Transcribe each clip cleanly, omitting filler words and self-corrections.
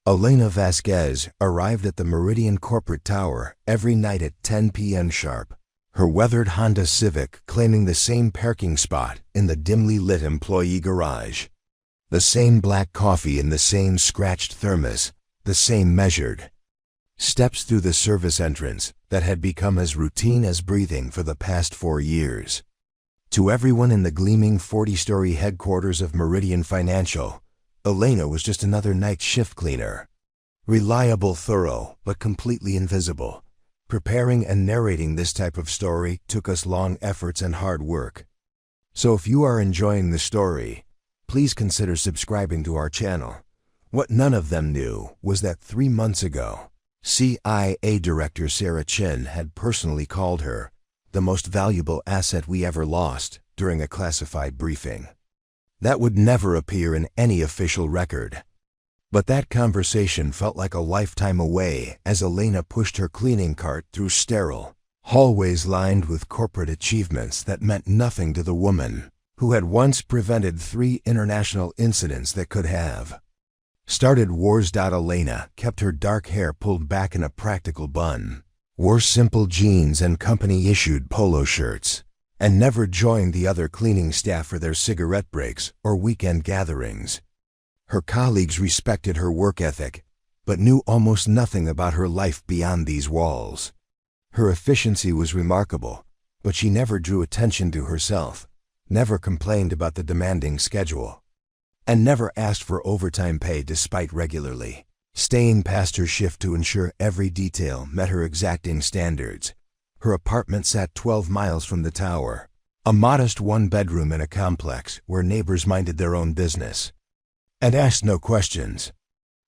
Elena Vasquez arrived at the Meridian corporate tower every night at 10 p.m. sharp, her weathered Honda Civic claiming the same parking spot in the dimly lit employee garage. The same black coffee in the same scratched thermos, the same measured steps through the service entrance that had become as routine as breathing for the past 4 years. To everyone in the gleaming 40-story headquarters of Meridian Financial, Elena was just another night shift cleaner. Reliable, thorough, but completely invisible. Preparing and narrating this type of story took us long efforts and hard work. So if you are enjoying the story, please consider subscribing to our channel. What none of them knew was that 3 months ago, CIA Director Sarah Chen had personally called her the most valuable asset we ever lost during a classified briefing. That would never appear in any official record. But that conversation felt like a lifetime away as Elena pushed her cleaning cart through sterile hallways lined with corporate achievements that meant nothing to the woman who had once prevented 3 international incidents that could have started wars. Elena kept her dark hair pulled back in a practical bun, wore simple jeans and company-issued polo shirts, and never joined the other cleaning staff for their cigarette breaks or weekend gatherings. Her colleagues respected her work ethic, but knew almost nothing about her life beyond these walls. Her efficiency was remarkable, but she never drew attention to herself, never complained about the demanding schedule, and never asked for overtime pay despite regularly staying past her shift to ensure every detail met her exacting standards. Her apartment sat 12 miles from the tower, a modest 1-bedroom in a complex where neighbors minded their own business and asked no questions.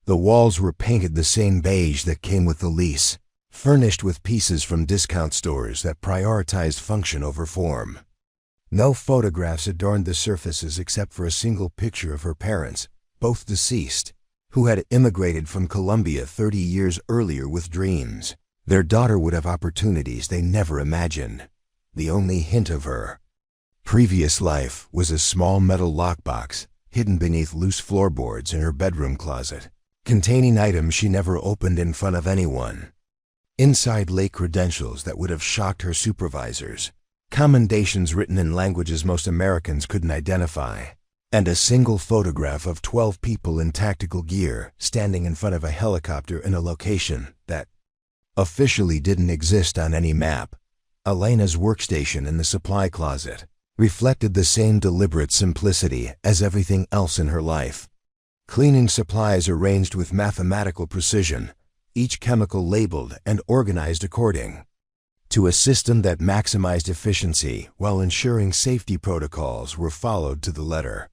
The walls were painted the same beige that came with the lease, furnished with pieces from discount stores that prioritized function over form. No photographs adorned the surfaces except for a single picture of her parents, both deceased, who had immigrated from Colombia 30 years earlier with dreams. Their daughter would have opportunities they never imagined. The only hint of her previous life was a small metal lockbox hidden beneath loose floorboards in her bedroom closet, containing items she never opened in front of anyone. Inside lay credentials that would have shocked her supervisors, commendations written in languages most Americans couldn't identify, and a single photograph of 12 people in tactical gear standing in front of a helicopter in a location that officially didn't exist on any map. Elena's workstation in the supply closet reflected the same deliberate simplicity as everything else in her life. Cleaning supplies arranged with mathematical precision, each chemical labeled and organized according to a system that maximized efficiency while ensuring safety protocols were followed to the letter.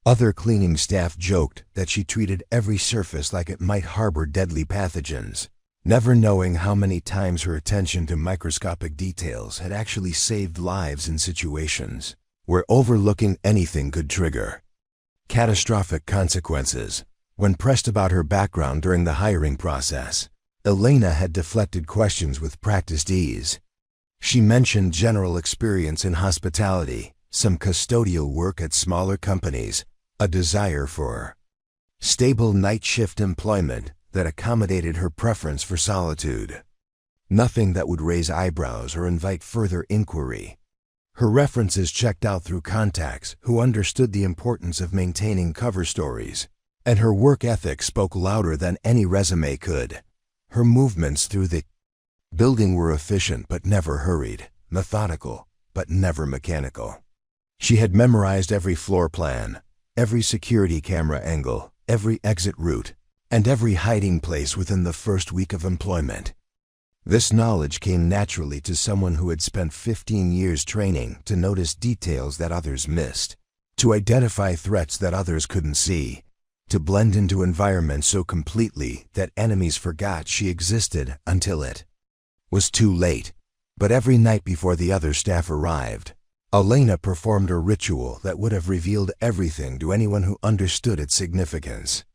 Other cleaning staff joked that she treated every surface like it might harbor deadly pathogens, never knowing how many times her attention to microscopic details had actually saved lives in situations where overlooking anything could trigger catastrophic consequences. When pressed about her background during the hiring process, Elena had deflected questions with practiced ease. She mentioned general experience in hospitality, some custodial work at smaller companies, a desire for stable night shift employment that accommodated her preference for solitude. Nothing that would raise eyebrows or invite further inquiry. Her references checked out through contacts who understood the importance of maintaining cover stories, and her work ethic spoke louder than any resume could. Her movements through the building were efficient but never hurried, methodical but never mechanical. She had memorized every floor plan, every security camera angle, every exit route, and every hiding place within the first week of employment. This knowledge came naturally to someone who had spent 15 years training to notice details that others missed, to identify threats that others couldn't see, to blend into environments so completely that enemies forgot she existed until it was too late. But every night before the other staff arrived, Elena performed a ritual that would have revealed everything to anyone who understood its significance.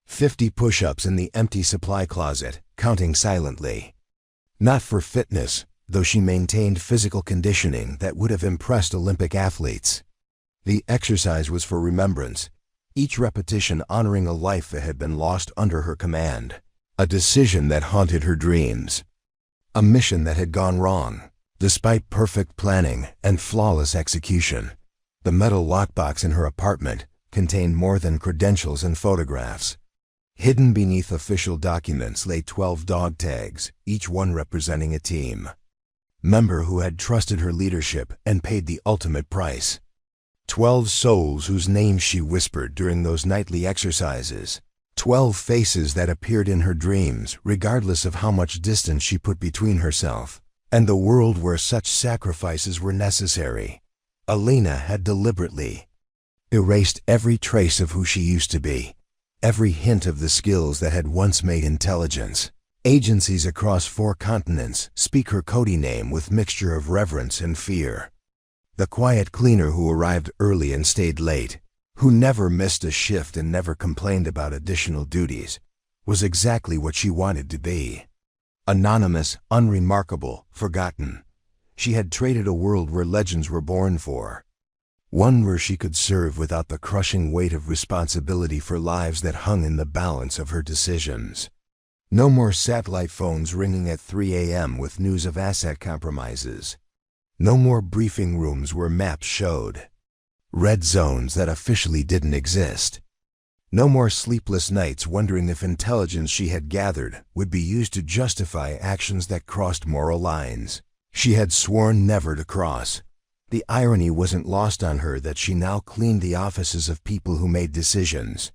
50 push-ups in the empty supply closet, counting silently. Not for fitness, though she maintained physical conditioning that would have impressed Olympic athletes. The exercise was for remembrance. each repetition honoring a life that had been lost under her command, a decision that haunted her dreams, a mission that had gone wrong. Despite perfect planning and flawless execution, the metal lockbox in her apartment contained more than credentials and photographs. Hidden beneath official documents lay 12 dog tags, each one representing a team member who had trusted her leadership and paid the ultimate price. 12 souls whose names she whispered during those nightly exercises. 12 faces that appeared in her dreams, regardless of how much distance she put between herself and the world where such sacrifices were necessary. Elena had deliberately erased every trace of who she used to be, every hint of the skills that had once made intelligence. Agencies across 4 continents speak her codey name with mixture of reverence and fear. The quiet cleaner who arrived early and stayed late, who never missed a shift and never complained about additional duties, was exactly what she wanted to be. Anonymous, unremarkable, forgotten. She had traded a world where legends were born for one where she could serve without the crushing weight of responsibility for lives that hung in the balance of her decisions. No more satellite phones ringing at 3 a.m. with news of asset compromises. No more briefing rooms where maps showed red zones that officially didn't exist. No more sleepless nights wondering if intelligence she had gathered would be used to justify actions that crossed moral lines she had sworn never to cross. The irony wasn't lost on her that she now cleaned the offices of people who made decisions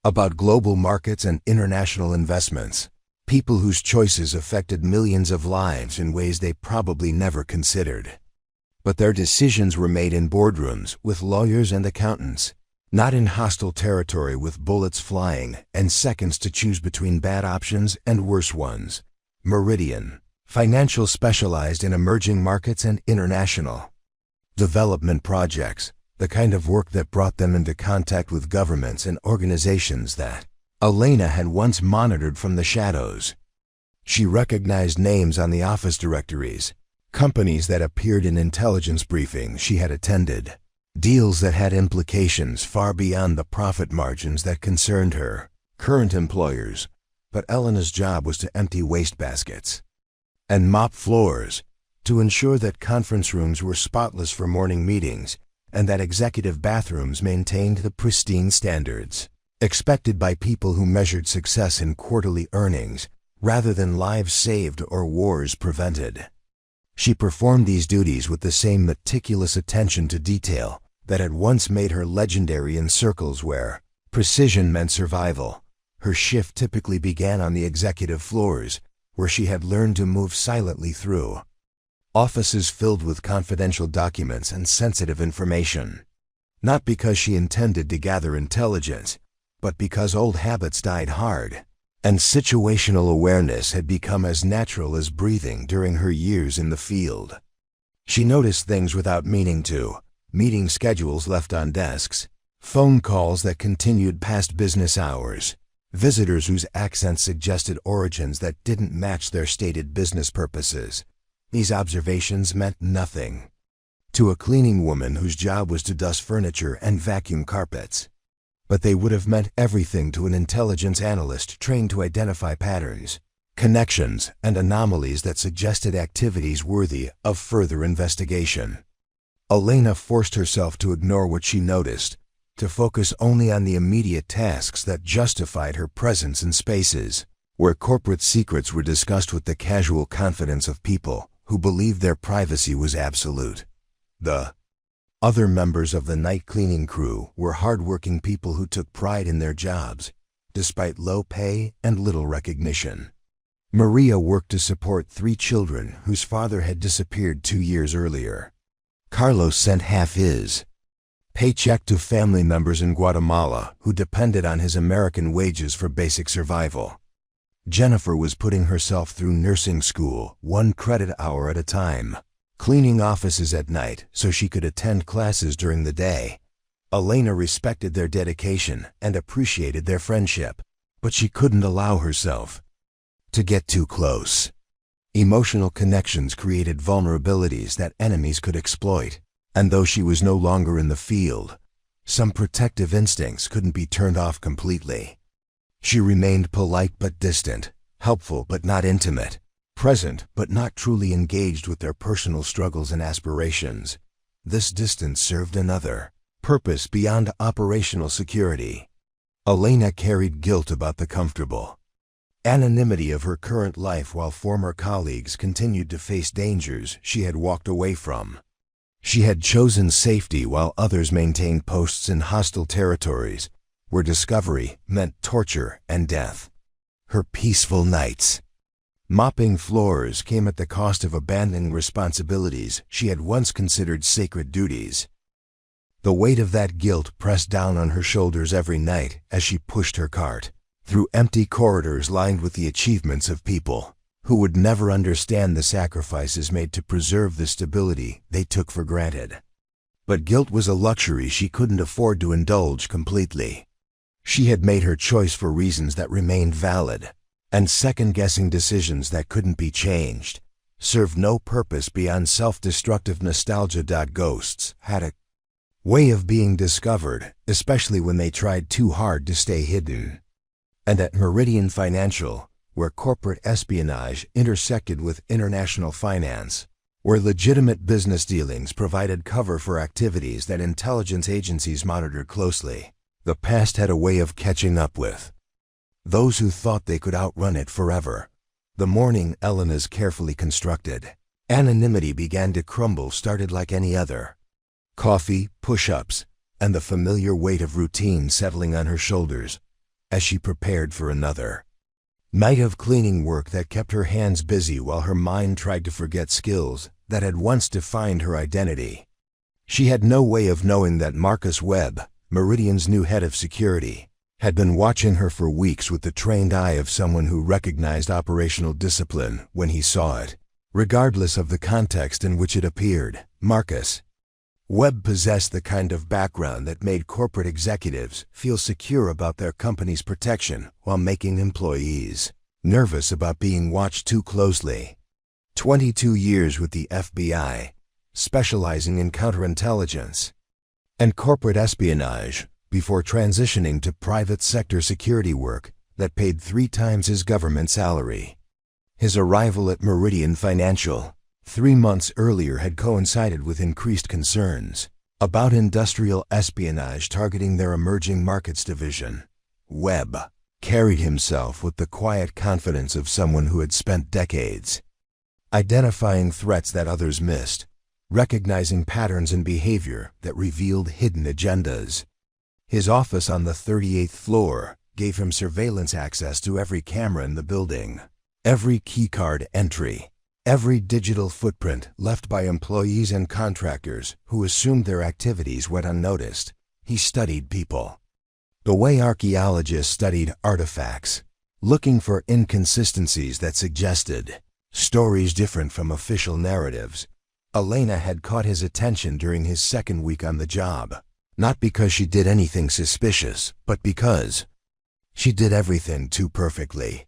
about global markets and international investments, people whose choices affected millions of lives in ways they probably never considered. But their decisions were made in boardrooms with lawyers and accountants, not in hostile territory with bullets flying and seconds to choose between bad options and worse ones. Meridian Financial specialized in emerging markets and international development projects, the kind of work that brought them into contact with governments and organizations that Elena had once monitored from the shadows. She recognized names on the office directories, companies that appeared in intelligence briefings she had attended, deals that had implications far beyond the profit margins that concerned her current employers. But Elena's job was to empty wastebaskets and mop floors, to ensure that conference rooms were spotless for morning meetings and that executive bathrooms maintained the pristine standards expected by people who measured success in quarterly earnings rather than lives saved or wars prevented. She performed these duties with the same meticulous attention to detail that had once made her legendary in circles where precision meant survival. Her shift typically began on the executive floors, where she had learned to move silently through offices filled with confidential documents and sensitive information. Not because she intended to gather intelligence, but because old habits died hard, and situational awareness had become as natural as breathing during her years in the field. She noticed things without meaning to: meeting schedules left on desks, phone calls that continued past business hours, visitors whose accents suggested origins that didn't match their stated business purposes. These observations meant nothing to a cleaning woman whose job was to dust furniture and vacuum carpets, but they would have meant everything to an intelligence analyst trained to identify patterns, connections, and anomalies that suggested activities worthy of further investigation. Elena forced herself to ignore what she noticed, to focus only on the immediate tasks that justified her presence in spaces where corporate secrets were discussed with the casual confidence of people who believed their privacy was absolute. The other members of the night cleaning crew were hardworking people who took pride in their jobs, despite low pay and little recognition. Maria worked to support 3 children whose father had disappeared 2 years earlier. Carlos sent half his paycheck to family members in Guatemala who depended on his American wages for basic survival. Jennifer was putting herself through nursing school 1 credit hour at a time, cleaning offices at night so she could attend classes during the day. Elena respected their dedication and appreciated their friendship, but she couldn't allow herself to get too close. Emotional connections created vulnerabilities that enemies could exploit, and though she was no longer in the field, Some protective instincts couldn't be turned off completely. She remained polite but distant, helpful but not intimate, present but not truly engaged with their personal struggles and aspirations. This distance served another purpose beyond operational security. Elena carried guilt about the comfortable anonymity of her current life while former colleagues continued to face dangers she had walked away from. She had chosen safety while others maintained posts in hostile territories, where discovery meant torture and death. Her peaceful nights mopping floors came at the cost of abandoning responsibilities she had once considered sacred duties. The weight of that guilt pressed down on her shoulders every night as she pushed her cart through empty corridors lined with the achievements of people who would never understand the sacrifices made to preserve the stability they took for granted. But guilt was a luxury she couldn't afford to indulge completely. She had made her choice for reasons that remained valid, and second-guessing decisions that couldn't be changed served no purpose beyond self-destructive nostalgia. Ghosts had a way of being discovered, especially when they tried too hard to stay hidden. And at Meridian Financial, where corporate espionage intersected with international finance, where legitimate business dealings provided cover for activities that intelligence agencies monitored closely, the past had a way of catching up with those who thought they could outrun it forever. The morning Elena's carefully constructed anonymity began to crumble started like any other. Coffee, push-ups, and the familiar weight of routine settling on her shoulders as she prepared for another night of cleaning work that kept her hands busy while her mind tried to forget skills that had once defined her identity. She had no way of knowing that Marcus Webb, Meridian's new head of security, had been watching her for weeks with the trained eye of someone who recognized operational discipline when he saw it, regardless of the context in which it appeared. Marcus Webb possessed the kind of background that made corporate executives feel secure about their company's protection while making employees nervous about being watched too closely. 22 years with the FBI, specializing in counterintelligence and corporate espionage, before transitioning to private sector security work that paid 3 times his government salary. His arrival at Meridian Financial 3 months earlier had coincided with increased concerns about industrial espionage targeting their emerging markets division. Webb carried himself with the quiet confidence of someone who had spent decades identifying threats that others missed, recognizing patterns in behavior that revealed hidden agendas. His office on the 38th floor gave him surveillance access to every camera in the building, every keycard entry, every digital footprint left by employees and contractors who assumed their activities went unnoticed. He studied people the way archaeologists studied artifacts, looking for inconsistencies that suggested stories different from official narratives. Elena had caught his attention during his second week on the job, not because she did anything suspicious, but because she did everything too perfectly.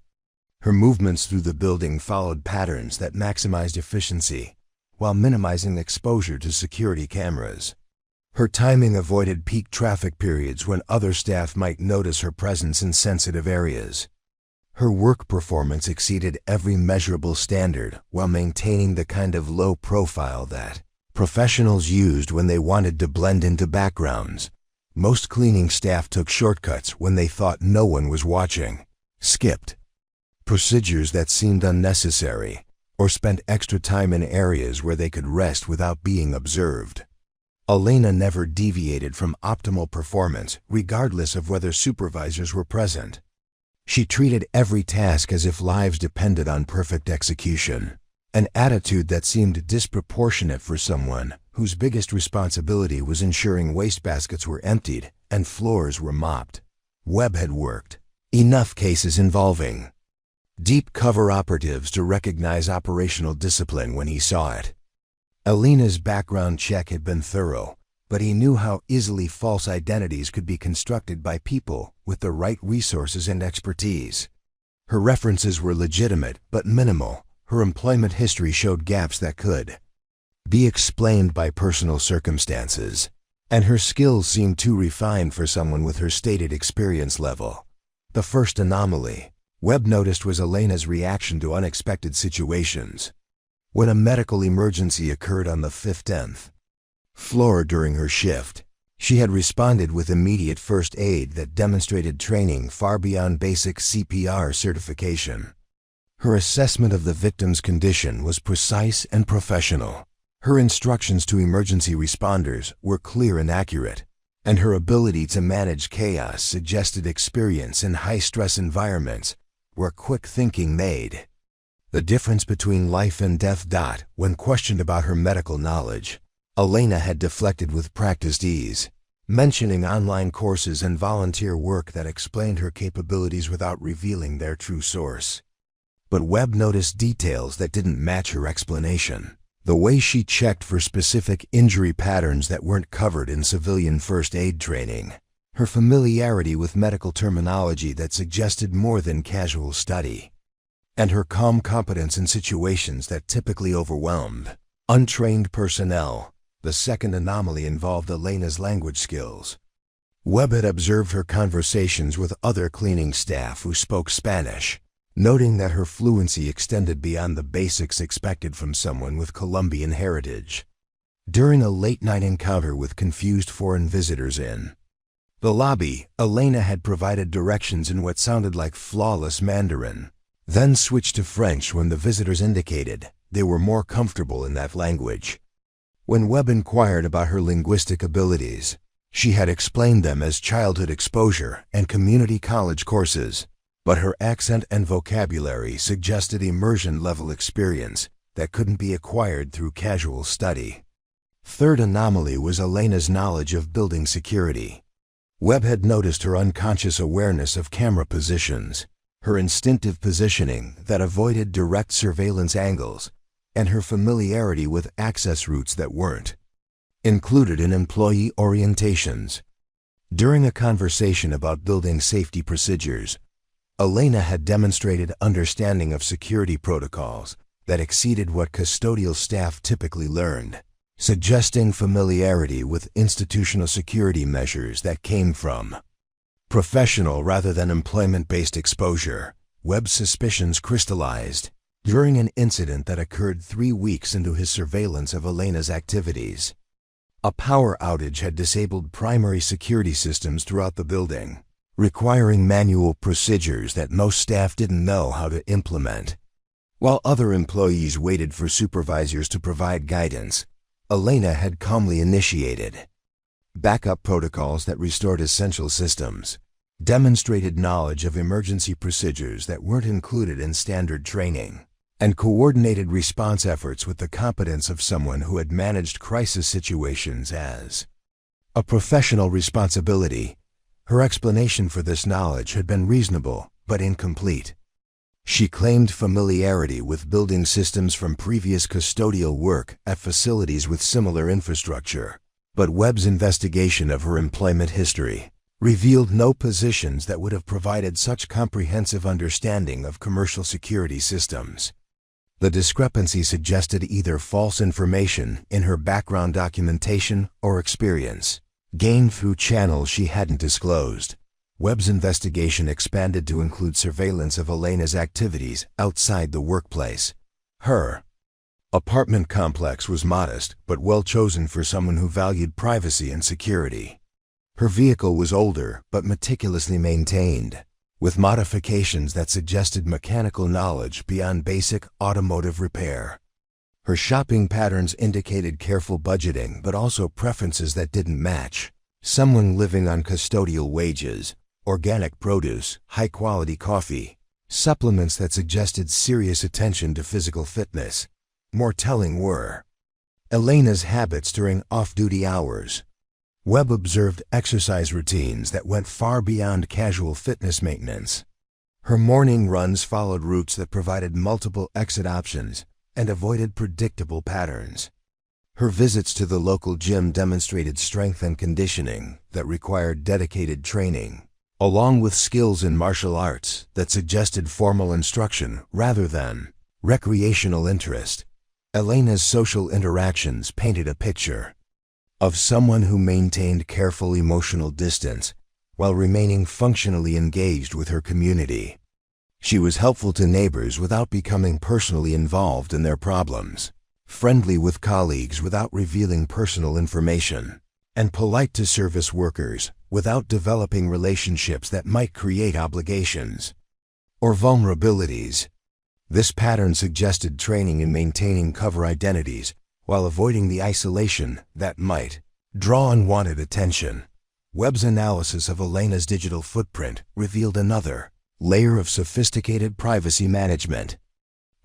Her movements through the building followed patterns that maximized efficiency while minimizing exposure to security cameras. Her timing avoided peak traffic periods when other staff might notice her presence in sensitive areas. Her work performance exceeded every measurable standard while maintaining the kind of low profile that professionals used when they wanted to blend into backgrounds. Most cleaning staff took shortcuts when they thought no one was watching, skipped procedures that seemed unnecessary, or spent extra time in areas where they could rest without being observed. Elena never deviated from optimal performance, regardless of whether supervisors were present. She treated every task as if lives depended on perfect execution, an attitude that seemed disproportionate for someone whose biggest responsibility was ensuring wastebaskets were emptied and floors were mopped. Webb had worked enough cases involving deep cover operatives to recognize operational discipline when he saw it. Elena's background check had been thorough, but he knew how easily false identities could be constructed by people with the right resources and expertise. Her references were legitimate but minimal. Her employment history showed gaps that could be explained by personal circumstances. and her skills seemed too refined for someone with her stated experience level. The first anomaly Webb noticed was Elena's reaction to unexpected situations. When a medical emergency occurred on the 15th floor during her shift, she had responded with immediate first aid that demonstrated training far beyond basic CPR certification. Her assessment of the victim's condition was precise and professional. Her instructions to emergency responders were clear and accurate, and her ability to manage chaos suggested experience in high-stress environments where quick thinking made the difference between life and death. When questioned about her medical knowledge, Elena had deflected with practiced ease, mentioning online courses and volunteer work that explained her capabilities without revealing their true source. But Webb noticed details that didn't match her explanation. The way she checked for specific injury patterns that weren't covered in civilian first aid training, her familiarity with medical terminology that suggested more than casual study, and her calm competence in situations that typically overwhelmed untrained personnel. The second anomaly involved Elena's language skills. Webb had observed her conversations with other cleaning staff who spoke Spanish, noting that her fluency extended beyond the basics expected from someone with Colombian heritage. During a late-night encounter with confused foreign visitors in the lobby, Elena had provided directions in what sounded like flawless Mandarin, then switched to French when the visitors indicated they were more comfortable in that language. When Webb inquired about her linguistic abilities, she had explained them as childhood exposure and community college courses, but her accent and vocabulary suggested immersion-level experience that couldn't be acquired through casual study. Third anomaly was Elena's knowledge of building security. Webb had noticed her unconscious awareness of camera positions, her instinctive positioning that avoided direct surveillance angles, and her familiarity with access routes that weren't included in employee orientations. During a conversation about building safety procedures, Elena had demonstrated understanding of security protocols that exceeded what custodial staff typically learned, suggesting familiarity with institutional security measures that came from professional rather than employment-based exposure. Webb's suspicions crystallized during an incident that occurred 3 weeks into his surveillance of Elena's activities. A power outage had disabled primary security systems throughout the building, requiring manual procedures that most staff didn't know how to implement. While other employees waited for supervisors to provide guidance, Elena had calmly initiated backup protocols that restored essential systems, demonstrated knowledge of emergency procedures that weren't included in standard training, and coordinated response efforts with the competence of someone who had managed crisis situations as a professional responsibility. Her explanation for this knowledge had been reasonable but incomplete. She claimed familiarity with building systems from previous custodial work at facilities with similar infrastructure, but Webb's investigation of her employment history revealed no positions that would have provided such comprehensive understanding of commercial security systems. The discrepancy suggested either false information in her background documentation or experience gained through channels she hadn't disclosed. Webb's investigation expanded to include surveillance of Elena's activities outside the workplace. Her apartment complex was modest but well chosen for someone who valued privacy and security. Her vehicle was older but meticulously maintained, with modifications that suggested mechanical knowledge beyond basic automotive repair. Her shopping patterns indicated careful budgeting but also preferences that didn't match. Someone living on custodial wages, organic produce, high-quality coffee, supplements that suggested serious attention to physical fitness. More telling were Elena's habits during off-duty hours. Webb observed exercise routines that went far beyond casual fitness maintenance. Her morning runs followed routes that provided multiple exit options and avoided predictable patterns. Her visits to the local gym demonstrated strength and conditioning that required dedicated training, along with skills in martial arts that suggested formal instruction rather than recreational interest. Elena's social interactions painted a picture of someone who maintained careful emotional distance while remaining functionally engaged with her community. She was helpful to neighbors without becoming personally involved in their problems, friendly with colleagues without revealing personal information, and polite to service workers without developing relationships that might create obligations or vulnerabilities. This pattern suggested training in maintaining cover identities while avoiding the isolation that might draw unwanted attention. Webb's analysis of Elena's digital footprint revealed another layer of sophisticated privacy management.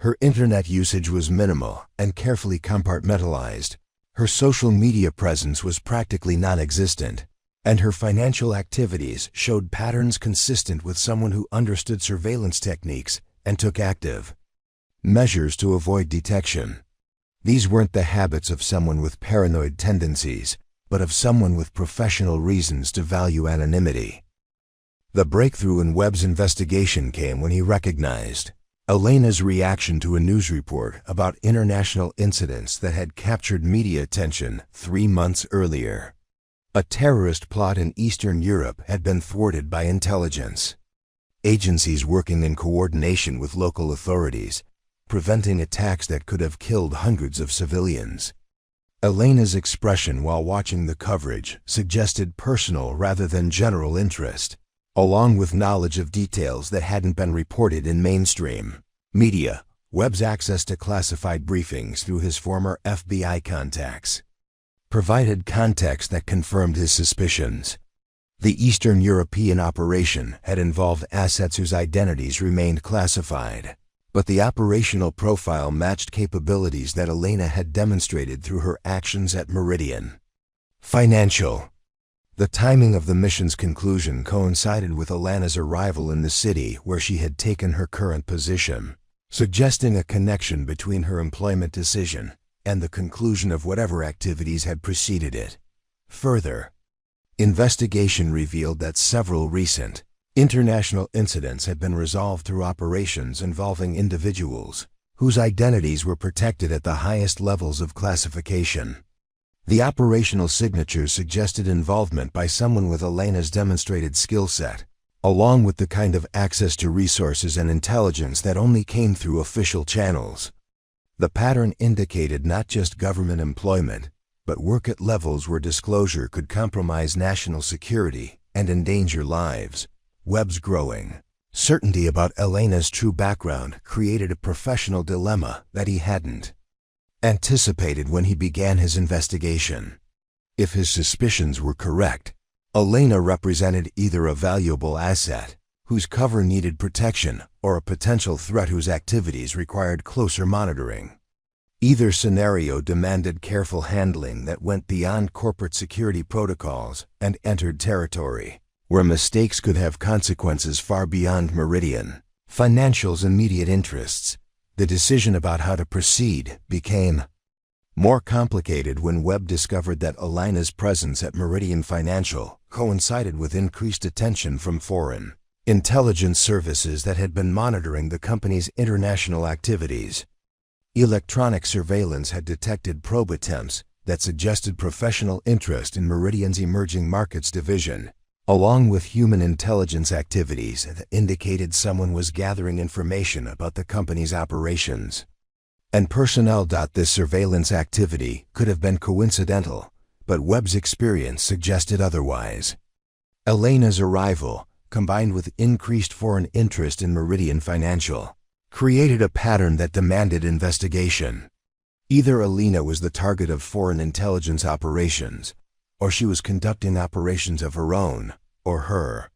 Her internet usage was minimal and carefully compartmentalized. Her social media presence was practically non-existent, and her financial activities showed patterns consistent with someone who understood surveillance techniques and took active measures to avoid detection. These weren't the habits of someone with paranoid tendencies, but of someone with professional reasons to value anonymity. The breakthrough in Webb's investigation came when he recognized Elena's reaction to a news report about international incidents that had captured media attention 3 months earlier. A terrorist plot in Eastern Europe had been thwarted by intelligence agencies working in coordination with local authorities, preventing attacks that could have killed hundreds of civilians. Elena's expression while watching the coverage suggested personal rather than general interest, along with knowledge of details that hadn't been reported in mainstream media. Webb's access to classified briefings through his former FBI contacts provided context that confirmed his suspicions. The Eastern European operation had involved assets whose identities remained classified, but the operational profile matched capabilities that Elena had demonstrated through her actions at Meridian Financial. The timing of the mission's conclusion coincided with Elena's arrival in the city where she had taken her current position, suggesting a connection between her employment decision and the conclusion of whatever activities had preceded it. Further, investigation revealed that several recent international incidents had been resolved through operations involving individuals whose identities were protected at the highest levels of classification. The operational signatures suggested involvement by someone with Elena's demonstrated skill set, along with the kind of access to resources and intelligence that only came through official channels. The pattern indicated not just government employment, but work at levels where disclosure could compromise national security and endanger lives. Webb's growing certainty about Elena's true background created a professional dilemma that he hadn't anticipated when he began his investigation. If his suspicions were correct, Elena represented either a valuable asset whose cover needed protection or a potential threat whose activities required closer monitoring. Either scenario demanded careful handling that went beyond corporate security protocols and entered territory where mistakes could have consequences far beyond Meridian Financial's immediate interests. The decision about how to proceed became more complicated when Webb discovered that Elena's presence at Meridian Financial coincided with increased attention from foreign intelligence services that had been monitoring the company's international activities. Electronic surveillance had detected probe attempts that suggested professional interest in Meridian's emerging markets division, along with human intelligence activities that indicated someone was gathering information about the company's operations and personnel. This surveillance activity could have been coincidental, but Webb's experience suggested otherwise. Elena's arrival, combined with increased foreign interest in Meridian Financial, created a pattern that demanded investigation. Either Elena was the target of foreign intelligence operations, or she was conducting operations of her own, or her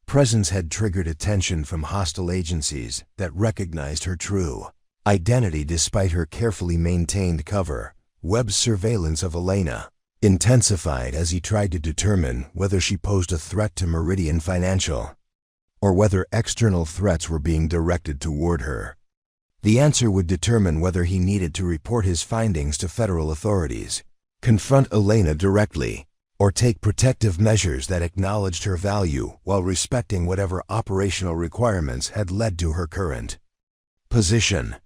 presence had triggered attention from hostile agencies that recognized her true identity despite her carefully maintained cover. Webb's surveillance of Elena intensified as he tried to determine whether she posed a threat to Meridian Financial, or whether external threats were being directed toward her. The answer would determine whether he needed to report his findings to federal authorities, confront Elena directly, or take protective measures that acknowledged her value while respecting whatever operational requirements had led to her current position.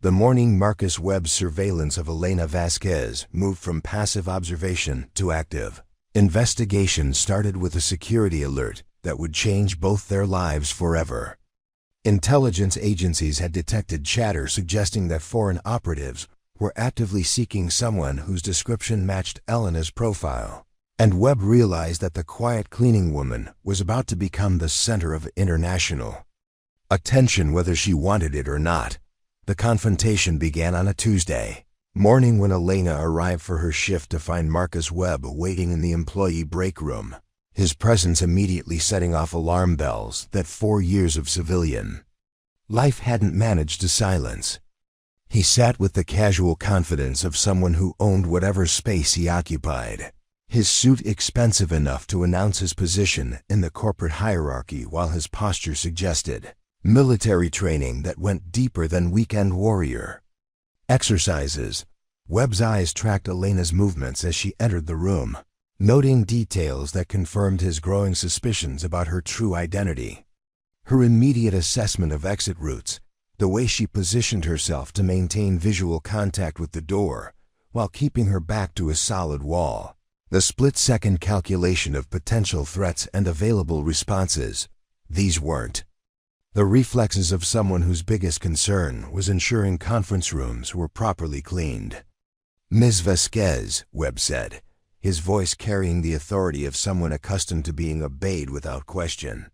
The morning Marcus Webb's surveillance of Elena Vasquez moved from passive observation to active. Investigation started with a security alert that would change both their lives forever. Intelligence agencies had detected chatter suggesting that foreign operatives were actively seeking someone whose description matched Elena's profile. And Webb realized that the quiet cleaning woman was about to become the center of international attention whether she wanted it or not. The confrontation began on a Tuesday morning when Elena arrived for her shift to find Marcus Webb waiting in the employee break room, his presence immediately setting off alarm bells that 4 years of civilian life hadn't managed to silence. He sat with the casual confidence of someone who owned whatever space he occupied, his suit expensive enough to announce his position in the corporate hierarchy while his posture suggested military training that went deeper than weekend warrior exercises. Webb's eyes tracked Elena's movements as she entered the room, noting details that confirmed his growing suspicions about her true identity. Her immediate assessment of exit routes, the way she positioned herself to maintain visual contact with the door while keeping her back to a solid wall, the split-second calculation of potential threats and available responses, these weren't the reflexes of someone whose biggest concern was ensuring conference rooms were properly cleaned. "Ms. Vasquez," Webb said, his voice carrying the authority of someone accustomed to being obeyed without question.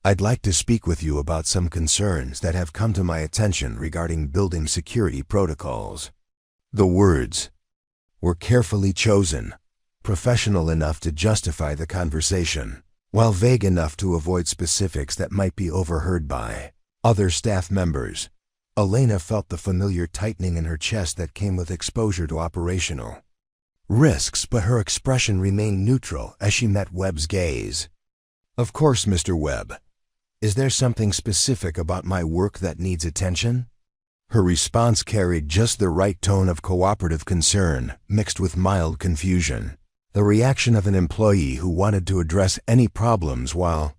"I'd like to speak with you about some concerns that have come to my attention regarding building security protocols." The words were carefully chosen, professional enough to justify the conversation, while vague enough to avoid specifics that might be overheard by other staff members. Elena felt the familiar tightening in her chest that came with exposure to operational risks, but her expression remained neutral as she met Webb's gaze. "Of course, Mr. Webb. Is there something specific about my work that needs attention?" Her response carried just the right tone of cooperative concern mixed with mild confusion, the reaction of an employee who wanted to address any problems while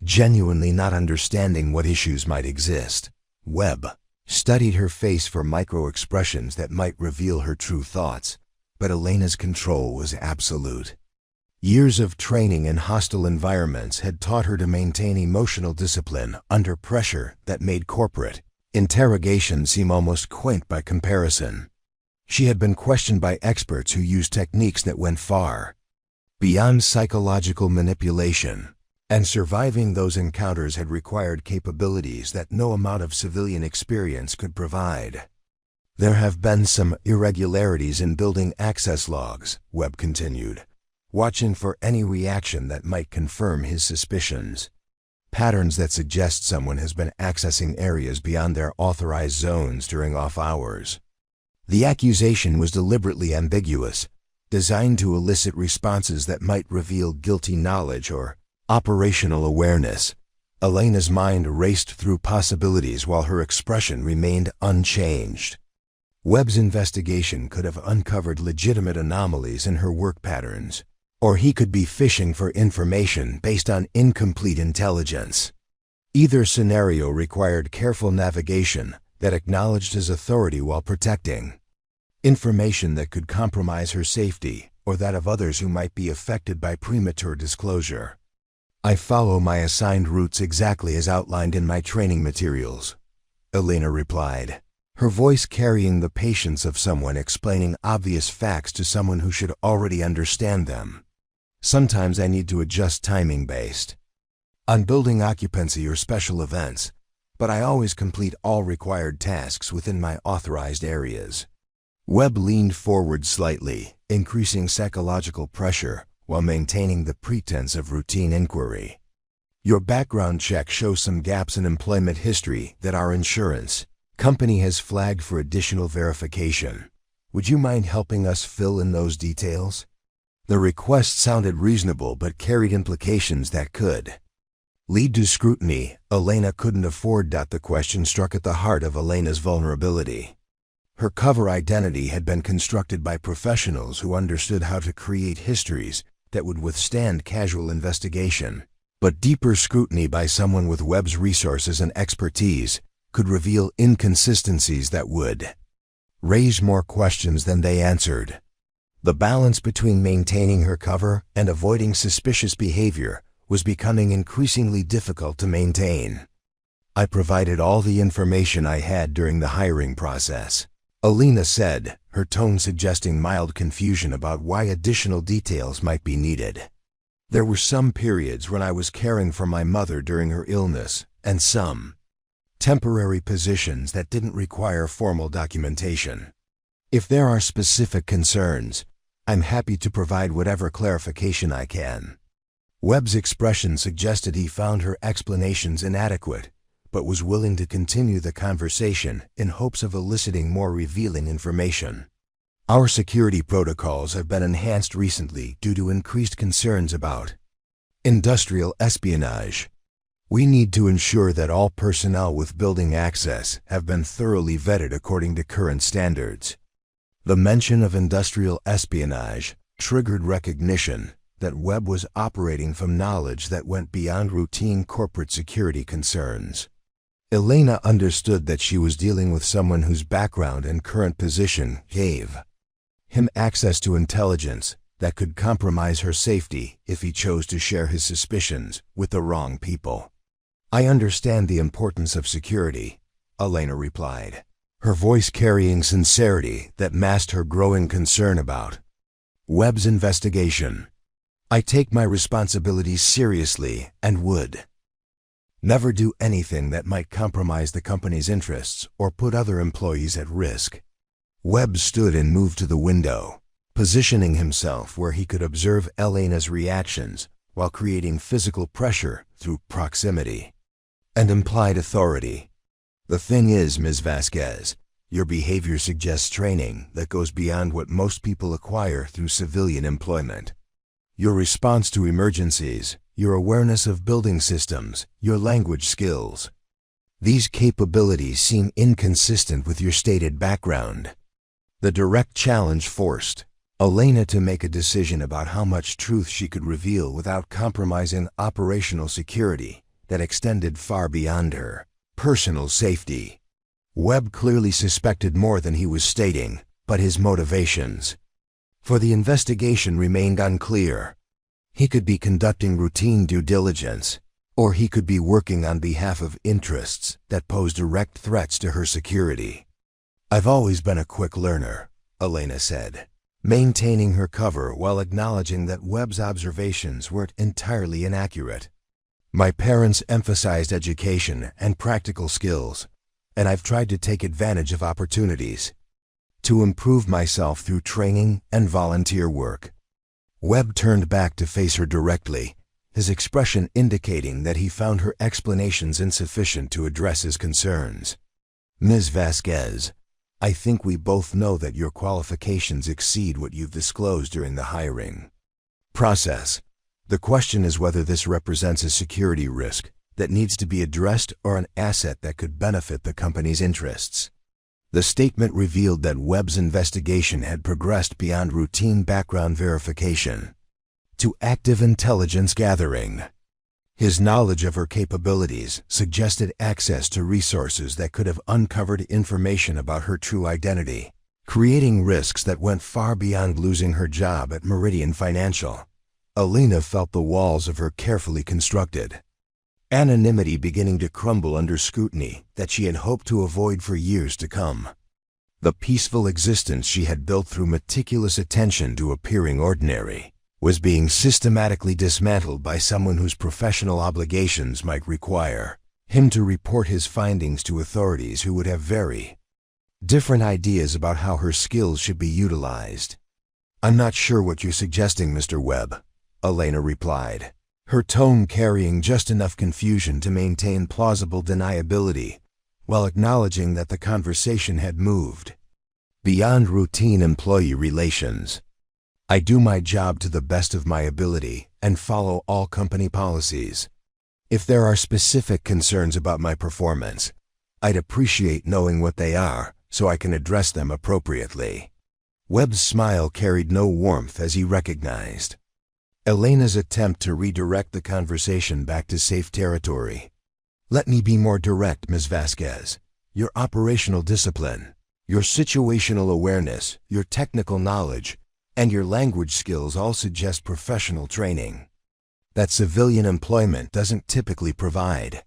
genuinely not understanding what issues might exist. Webb studied her face for micro-expressions that might reveal her true thoughts, but Elena's control was absolute. Years of training in hostile environments had taught her to maintain emotional discipline under pressure that made corporate interrogation seem almost quaint by comparison. She had been questioned by experts who used techniques that went far beyond psychological manipulation, and surviving those encounters had required capabilities that no amount of civilian experience could provide. "There have been some irregularities in building access logs," Webb continued, watching for any reaction that might confirm his suspicions. "Patterns that suggest someone has been accessing areas beyond their authorized zones during off hours." The accusation was deliberately ambiguous, designed to elicit responses that might reveal guilty knowledge or operational awareness. Elena's mind raced through possibilities while her expression remained unchanged. Webb's investigation could have uncovered legitimate anomalies in her work patterns, or he could be fishing for information based on incomplete intelligence. Either scenario required careful navigation that acknowledged his authority while protecting information that could compromise her safety or that of others who might be affected by premature disclosure. "I follow my assigned routes exactly as outlined in my training materials," Elena replied, her voice carrying the patience of someone explaining obvious facts to someone who should already understand them. "Sometimes I need to adjust timing based on building occupancy or special events, but I always complete all required tasks within my authorized areas." Webb leaned forward slightly, increasing psychological pressure while maintaining the pretense of routine inquiry. "Your background check shows some gaps in employment history that our insurance company has flagged for additional verification. Would you mind helping us fill in those details?" The request sounded reasonable but carried implications that could lead to scrutiny. Elena couldn't afford. The question struck at the heart of Elena's vulnerability. Her cover identity had been constructed by professionals who understood how to create histories that would withstand casual investigation, but deeper scrutiny by someone with Webb's resources and expertise could reveal inconsistencies that would raise more questions than they answered. The balance between maintaining her cover and avoiding suspicious behavior was becoming increasingly difficult to maintain. I provided all the information I had during the hiring process, Elena said, her tone suggesting mild confusion about why additional details might be needed. There were some periods when I was caring for my mother during her illness, and some temporary positions that didn't require formal documentation. If there are specific concerns, I'm happy to provide whatever clarification I can. Webb's expression suggested he found her explanations inadequate, but was willing to continue the conversation in hopes of eliciting more revealing information. Our security protocols have been enhanced recently due to increased concerns about industrial espionage. We need to ensure that all personnel with building access have been thoroughly vetted according to current standards. The mention of industrial espionage triggered recognition that Webb was operating from knowledge that went beyond routine corporate security concerns. Elena understood that she was dealing with someone whose background and current position gave him access to intelligence that could compromise her safety if he chose to share his suspicions with the wrong people. I understand the importance of security, Elena replied, her voice carrying sincerity that masked her growing concern about Webb's investigation. I take my responsibilities seriously and would never do anything that might compromise the company's interests or put other employees at risk. Webb stood and moved to the window, positioning himself where he could observe Elena's reactions while creating physical pressure through proximity and implied authority. The thing is, Ms. Vasquez, your behavior suggests training that goes beyond what most people acquire through civilian employment. Your response to emergencies, your awareness of building systems, your language skills. These capabilities seem inconsistent with your stated background. The direct challenge forced Elena to make a decision about how much truth she could reveal without compromising operational security that extended far beyond her personal safety. Webb clearly suspected more than he was stating, but his motivations for the investigation remained unclear. He could be conducting routine due diligence, or he could be working on behalf of interests that pose direct threats to her security. I've always been a quick learner, Elena said, maintaining her cover while acknowledging that Webb's observations weren't entirely inaccurate. My parents emphasized education and practical skills, and I've tried to take advantage of opportunities to improve myself through training and volunteer work. Webb turned back to face her directly, his expression indicating that he found her explanations insufficient to address his concerns. Ms. Vasquez, I think we both know that your qualifications exceed what you've disclosed during the hiring process. The question is whether this represents a security risk that needs to be addressed or an asset that could benefit the company's interests. The statement revealed that Webb's investigation had progressed beyond routine background verification to active intelligence gathering. His knowledge of her capabilities suggested access to resources that could have uncovered information about her true identity, creating risks that went far beyond losing her job at Meridian Financial. Elena felt the walls of her carefully constructed anonymity beginning to crumble under scrutiny that she had hoped to avoid for years to come. The peaceful existence she had built through meticulous attention to appearing ordinary was being systematically dismantled by someone whose professional obligations might require him to report his findings to authorities who would have very different ideas about how her skills should be utilized. I'm not sure what you're suggesting, Mr. Webb, Elena replied, her tone carrying just enough confusion to maintain plausible deniability, while acknowledging that the conversation had moved beyond routine employee relations. I do my job to the best of my ability and follow all company policies. If there are specific concerns about my performance, I'd appreciate knowing what they are so I can address them appropriately. Webb's smile carried no warmth as he recognized Elena's attempt to redirect the conversation back to safe territory. Let me be more direct, Ms. Vasquez. your operational discipline, your situational awareness, your technical knowledge, and your language skills all suggest professional training that civilian employment doesn't typically provide.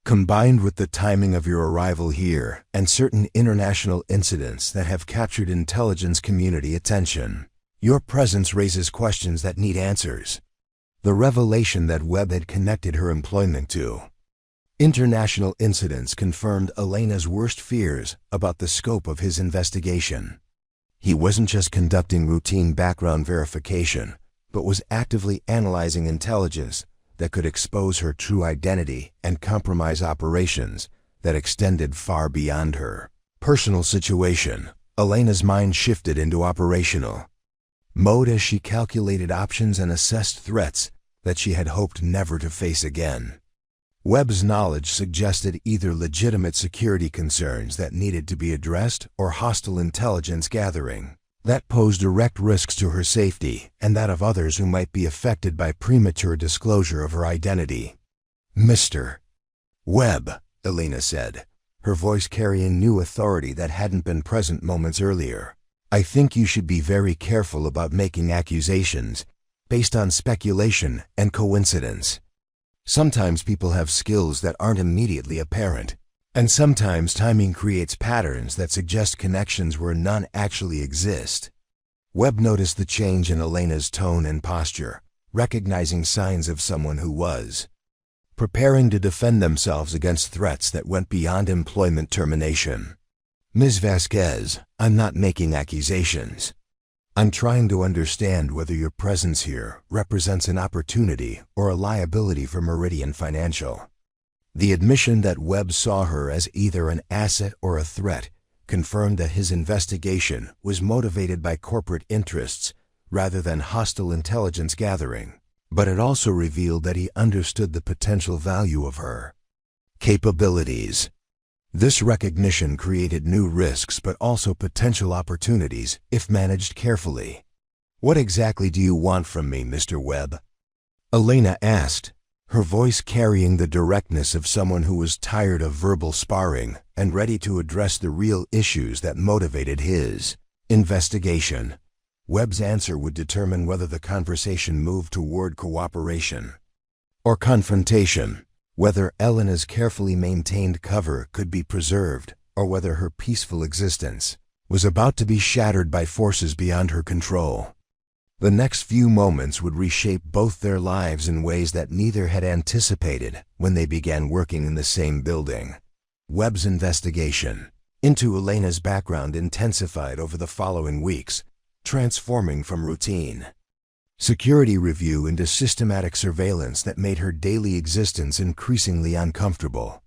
Combined with the timing of your arrival here and certain international incidents that have captured intelligence community attention, your presence raises questions that need answers. The revelation that Webb had connected her employment to international incidents confirmed Elena's worst fears about the scope of his investigation. He wasn't just conducting routine background verification, but was actively analyzing intelligence that could expose her true identity and compromise operations that extended far beyond her personal situation. Elena's mind shifted into operational mode as she calculated options and assessed threats that she had hoped never to face again. Webb's knowledge suggested either legitimate security concerns that needed to be addressed or hostile intelligence gathering that posed direct risks to her safety and that of others who might be affected by premature disclosure of her identity. "Mr. Webb," Elena said, her voice carrying new authority that hadn't been present moments earlier, "I think you should be very careful about making accusations based on speculation and coincidence. Sometimes people have skills that aren't immediately apparent, and sometimes timing creates patterns that suggest connections where none actually exist." Webb noticed the change in Elena's tone and posture, recognizing signs of someone who was preparing to defend themselves against threats that went beyond employment termination. "Ms. Vasquez, I'm not making accusations. I'm trying to understand whether your presence here represents an opportunity or a liability for Meridian Financial." The admission that Webb saw her as either an asset or a threat confirmed that his investigation was motivated by corporate interests rather than hostile intelligence gathering, but it also revealed that he understood the potential value of her capabilities. This recognition created new risks but also potential opportunities if managed carefully. "What exactly do you want from me, Mr. Webb?" Elena asked, her voice carrying the directness of someone who was tired of verbal sparring and ready to address the real issues that motivated his investigation. Webb's answer would determine whether the conversation moved toward cooperation or confrontation, whether Elena's carefully maintained cover could be preserved, or whether her peaceful existence was about to be shattered by forces beyond her control. The next few moments would reshape both their lives in ways that neither had anticipated when they began working in the same building. Webb's investigation into Elena's background intensified over the following weeks, transforming from routine security review into systematic surveillance that made her daily existence increasingly uncomfortable.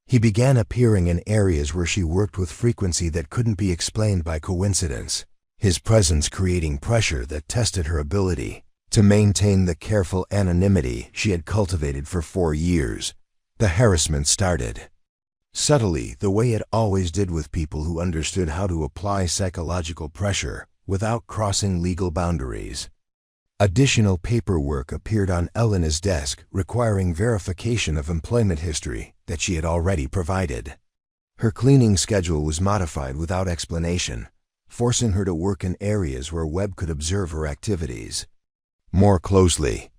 He began appearing in areas where she worked with frequency that couldn't be explained by coincidence, his presence creating pressure that tested her ability to maintain the careful anonymity she had cultivated for 4 years. The harassment started subtly, the way it always did with people who understood how to apply psychological pressure without crossing legal boundaries. Additional paperwork appeared on Elena's desk requiring verification of employment history that she had already provided. Her cleaning schedule was modified without explanation, forcing her to work in areas where Webb could observe her activities more closely.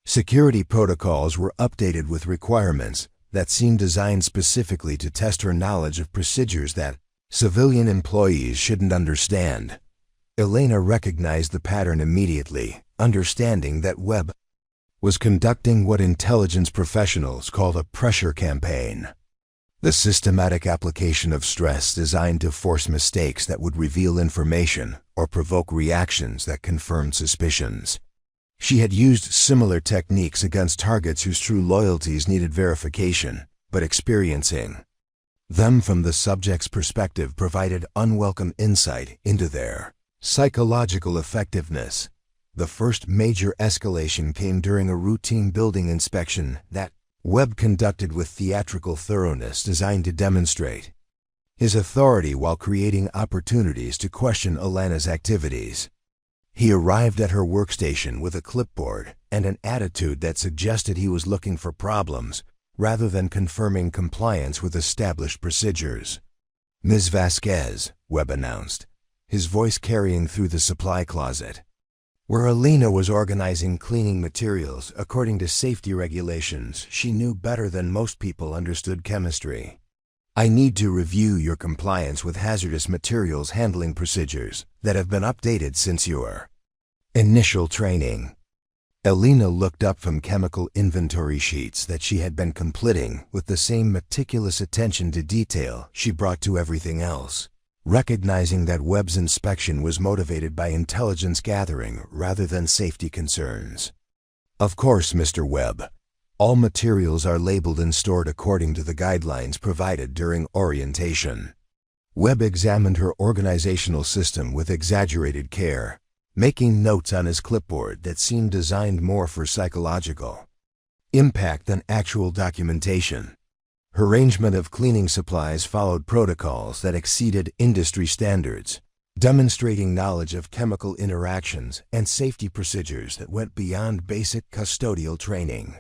Security protocols were updated with requirements that seemed designed specifically to test her knowledge of procedures that civilian employees shouldn't understand. Elena recognized the pattern immediately, understanding that Webb was conducting what intelligence professionals called a pressure campaign, the systematic application of stress designed to force mistakes that would reveal information or provoke reactions that confirmed suspicions. She had used similar techniques against targets whose true loyalties needed verification, but experiencing them from the subject's perspective provided unwelcome insight into their psychological effectiveness. The first major escalation came during a routine building inspection that Webb conducted with theatrical thoroughness designed to demonstrate his authority while creating opportunities to question Elena's activities. He arrived at her workstation with a clipboard and an attitude that suggested he was looking for problems rather than confirming compliance with established procedures. "Ms. Vasquez," Webb announced, his voice carrying through the supply closet, where Elena was organizing cleaning materials according to safety regulations. She knew better than most people understood chemistry. "I need to review your compliance with hazardous materials handling procedures that have been updated since your initial training." Elena looked up from chemical inventory sheets that she had been completing with the same meticulous attention to detail she brought to everything else, recognizing that Webb's inspection was motivated by intelligence gathering rather than safety concerns. "Of course, Mr. Webb. All materials are labeled and stored according to the guidelines provided during orientation." Webb examined her organizational system with exaggerated care, making notes on his clipboard that seemed designed more for psychological impact than actual documentation. Her arrangement of cleaning supplies followed protocols that exceeded industry standards, demonstrating knowledge of chemical interactions and safety procedures that went beyond basic custodial training.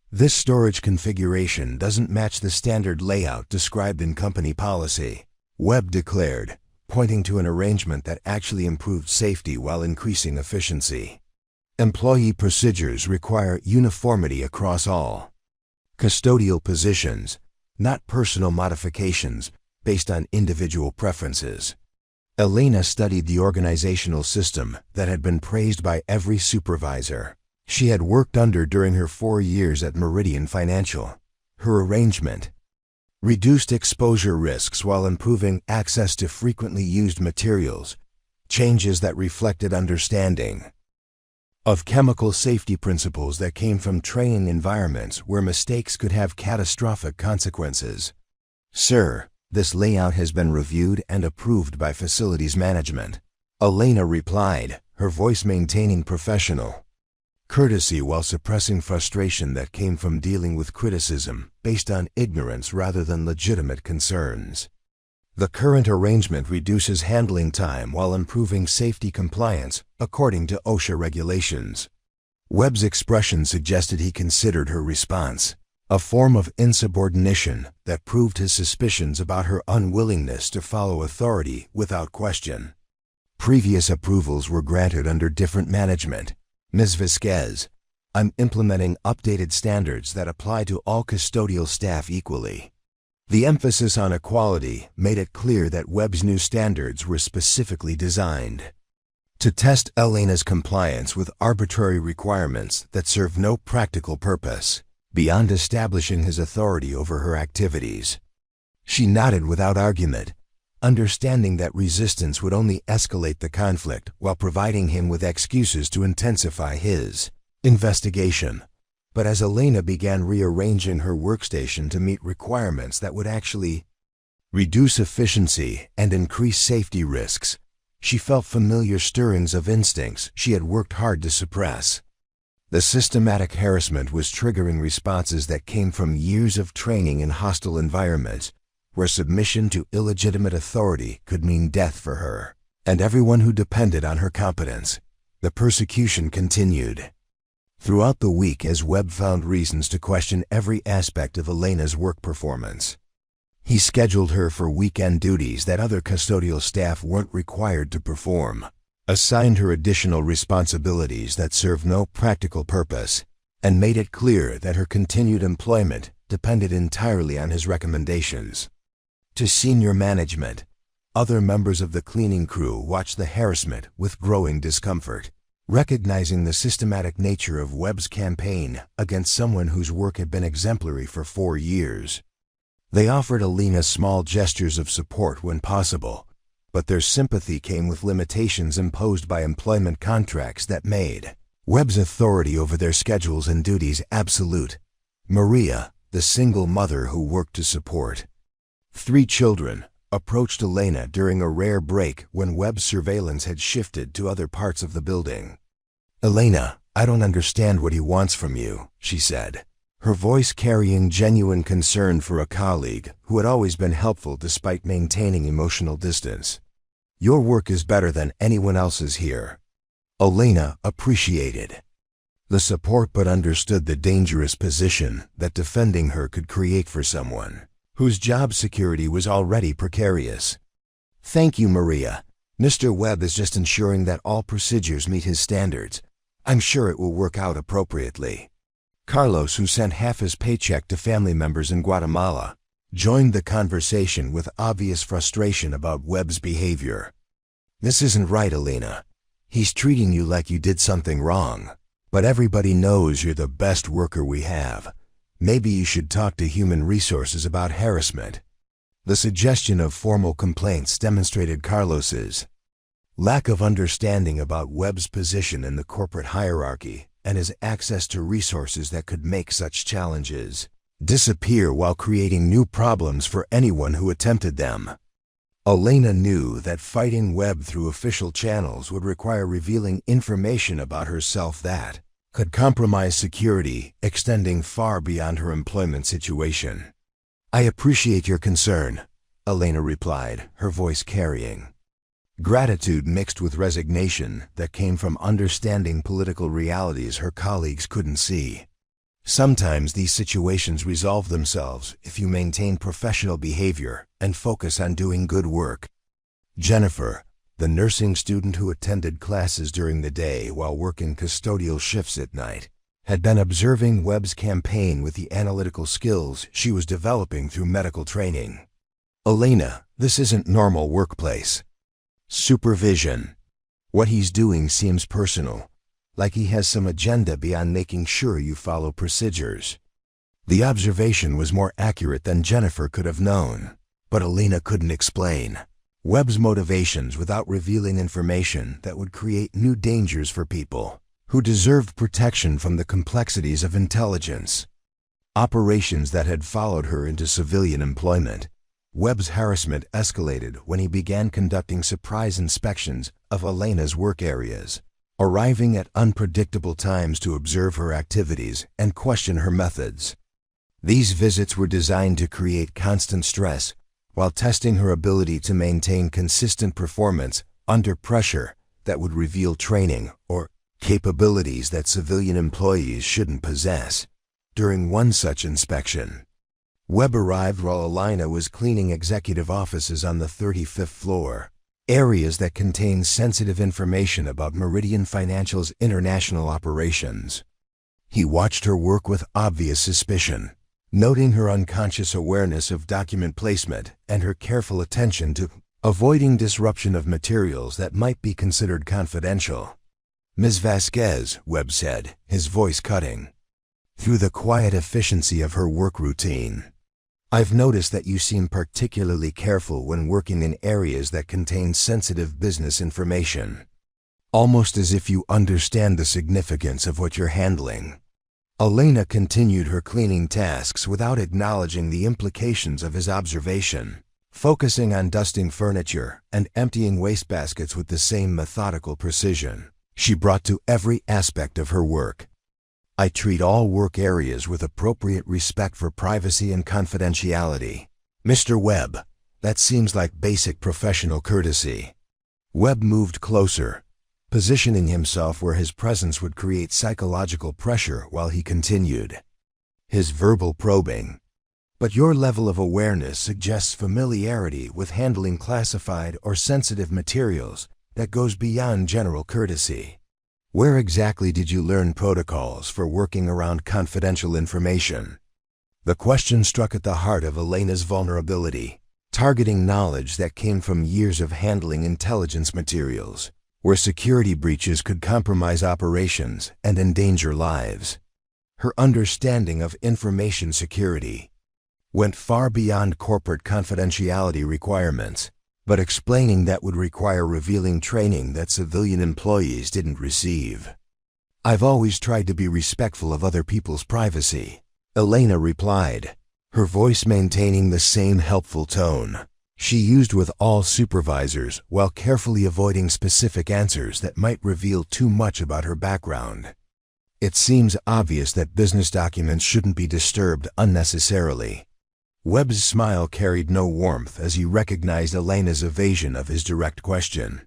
"This storage configuration doesn't match the standard layout described in company policy," Webb declared, pointing to an arrangement that actually improved safety while increasing efficiency. "Employee procedures require uniformity across all custodial positions, not personal modifications based on individual preferences." Elena studied the organizational system that had been praised by every supervisor she had worked under during her 4 years at Meridian Financial. Her arrangement reduced exposure risks while improving access to frequently used materials, changes that reflected understanding of chemical safety principles that came from training environments where mistakes could have catastrophic consequences. "Sir, this layout has been reviewed and approved by facilities management," Elena replied, her voice maintaining professional courtesy while suppressing frustration that came from dealing with criticism based on ignorance rather than legitimate concerns. "The current arrangement reduces handling time while improving safety compliance according to OSHA regulations." Webb's expression suggested he considered her response a form of insubordination that proved his suspicions about her unwillingness to follow authority without question. Previous approvals were granted under different management. "Ms. Vasquez, I'm implementing updated standards that apply to all custodial staff equally." The emphasis on equality made it clear that Webb's new standards were specifically designed to test Elena's compliance with arbitrary requirements that serve no practical purpose beyond establishing his authority over her activities. She nodded without argument, understanding that resistance would only escalate the conflict while providing him with excuses to intensify his investigation. But as Elena began rearranging her workstation to meet requirements that would actually reduce efficiency and increase safety risks, she felt familiar stirrings of instincts she had worked hard to suppress. The systematic harassment was triggering responses that came from years of training in hostile environments, where submission to illegitimate authority could mean death for her and everyone who depended on her competence. The persecution continued throughout the week as Webb found reasons to question every aspect of Elena's work performance. He scheduled her for weekend duties that other custodial staff weren't required to perform, assigned her additional responsibilities that served no practical purpose, and made it clear that her continued employment depended entirely on his recommendations. To senior management, other members of the cleaning crew watched the harassment with growing discomfort, recognizing the systematic nature of Webb's campaign against someone whose work had been exemplary for 4 years. They offered Elena small gestures of support when possible, but their sympathy came with limitations imposed by employment contracts that made Webb's authority over their schedules and duties absolute. Maria, the single mother who worked to support 3 children, approached Elena during a rare break when Webb's surveillance had shifted to other parts of the building. "Elena, I don't understand what he wants from you," she said, her voice carrying genuine concern for a colleague who had always been helpful despite maintaining emotional distance. "Your work is better than anyone else's here." Elena appreciated The support but understood the dangerous position that defending her could create for someone whose job security was already precarious. "Thank you, Maria. Mr. Webb is just ensuring that all procedures meet his standards. I'm sure it will work out appropriately." Carlos, who sent half his paycheck to family members in Guatemala, joined the conversation with obvious frustration about Webb's behavior. "This isn't right, Elena. He's treating you like you did something wrong. But everybody knows you're the best worker we have. Maybe you should talk to Human Resources about harassment." The suggestion of formal complaints demonstrated Carlos's lack of understanding about Webb's position in the corporate hierarchy and his access to resources that could make such challenges disappear while creating new problems for anyone who attempted them. Elena knew that fighting Webb through official channels would require revealing information about herself that could compromise security, extending far beyond her employment situation. "I appreciate your concern," Elena replied, her voice carrying gratitude mixed with resignation that came from understanding political realities her colleagues couldn't see. Sometimes these situations resolve themselves if you maintain professional behavior and focus on doing good work. Jennifer, the nursing student who attended classes during the day while working custodial shifts at night, had been observing Webb's campaign with the analytical skills she was developing through medical training. "Elena, this isn't normal workplace supervision. What he's doing seems personal, like he has some agenda beyond making sure you follow procedures." The observation was more accurate than Jennifer could have known, but Elena couldn't explain Webb's motivations without revealing information that would create new dangers for people who deserved protection from the complexities of intelligence operations that had followed her into civilian employment. Webb's harassment escalated when he began conducting surprise inspections of Elena's work areas, arriving at unpredictable times to observe her activities and question her methods. These visits were designed to create constant stress while testing her ability to maintain consistent performance under pressure that would reveal training or capabilities that civilian employees shouldn't possess. During one such inspection, Webb arrived while Elena was cleaning executive offices on the 35th floor, areas that contain sensitive information about Meridian Financial's international operations. He watched her work with obvious suspicion, noting her unconscious awareness of document placement and her careful attention to avoiding disruption of materials that might be considered confidential. "Ms. Vasquez," Webb said, his voice cutting through the quiet efficiency of her work routine, "I've noticed that you seem particularly careful when working in areas that contain sensitive business information, almost as if you understand the significance of what you're handling." Elena continued her cleaning tasks without acknowledging the implications of his observation, focusing on dusting furniture and emptying wastebaskets with the same methodical precision she brought to every aspect of her work. "I treat all work areas with appropriate respect for privacy and confidentiality. Mr. Webb, that seems like basic professional courtesy." Webb moved closer, positioning himself where his presence would create psychological pressure while he continued his verbal probing. "But your level of awareness suggests familiarity with handling classified or sensitive materials that goes beyond general courtesy. Where exactly did you learn protocols for working around confidential information?" The question struck at the heart of Elena's vulnerability, targeting knowledge that came from years of handling intelligence materials, where security breaches could compromise operations and endanger lives. Her understanding of information security went far beyond corporate confidentiality requirements, but explaining that would require revealing training that civilian employees didn't receive. "I've always tried to be respectful of other people's privacy," Elena replied, her voice maintaining the same helpful tone she used with all supervisors while carefully avoiding specific answers that might reveal too much about her background. "It seems obvious that business documents shouldn't be disturbed unnecessarily." Webb's smile carried no warmth as he recognized Elena's evasion of his direct question.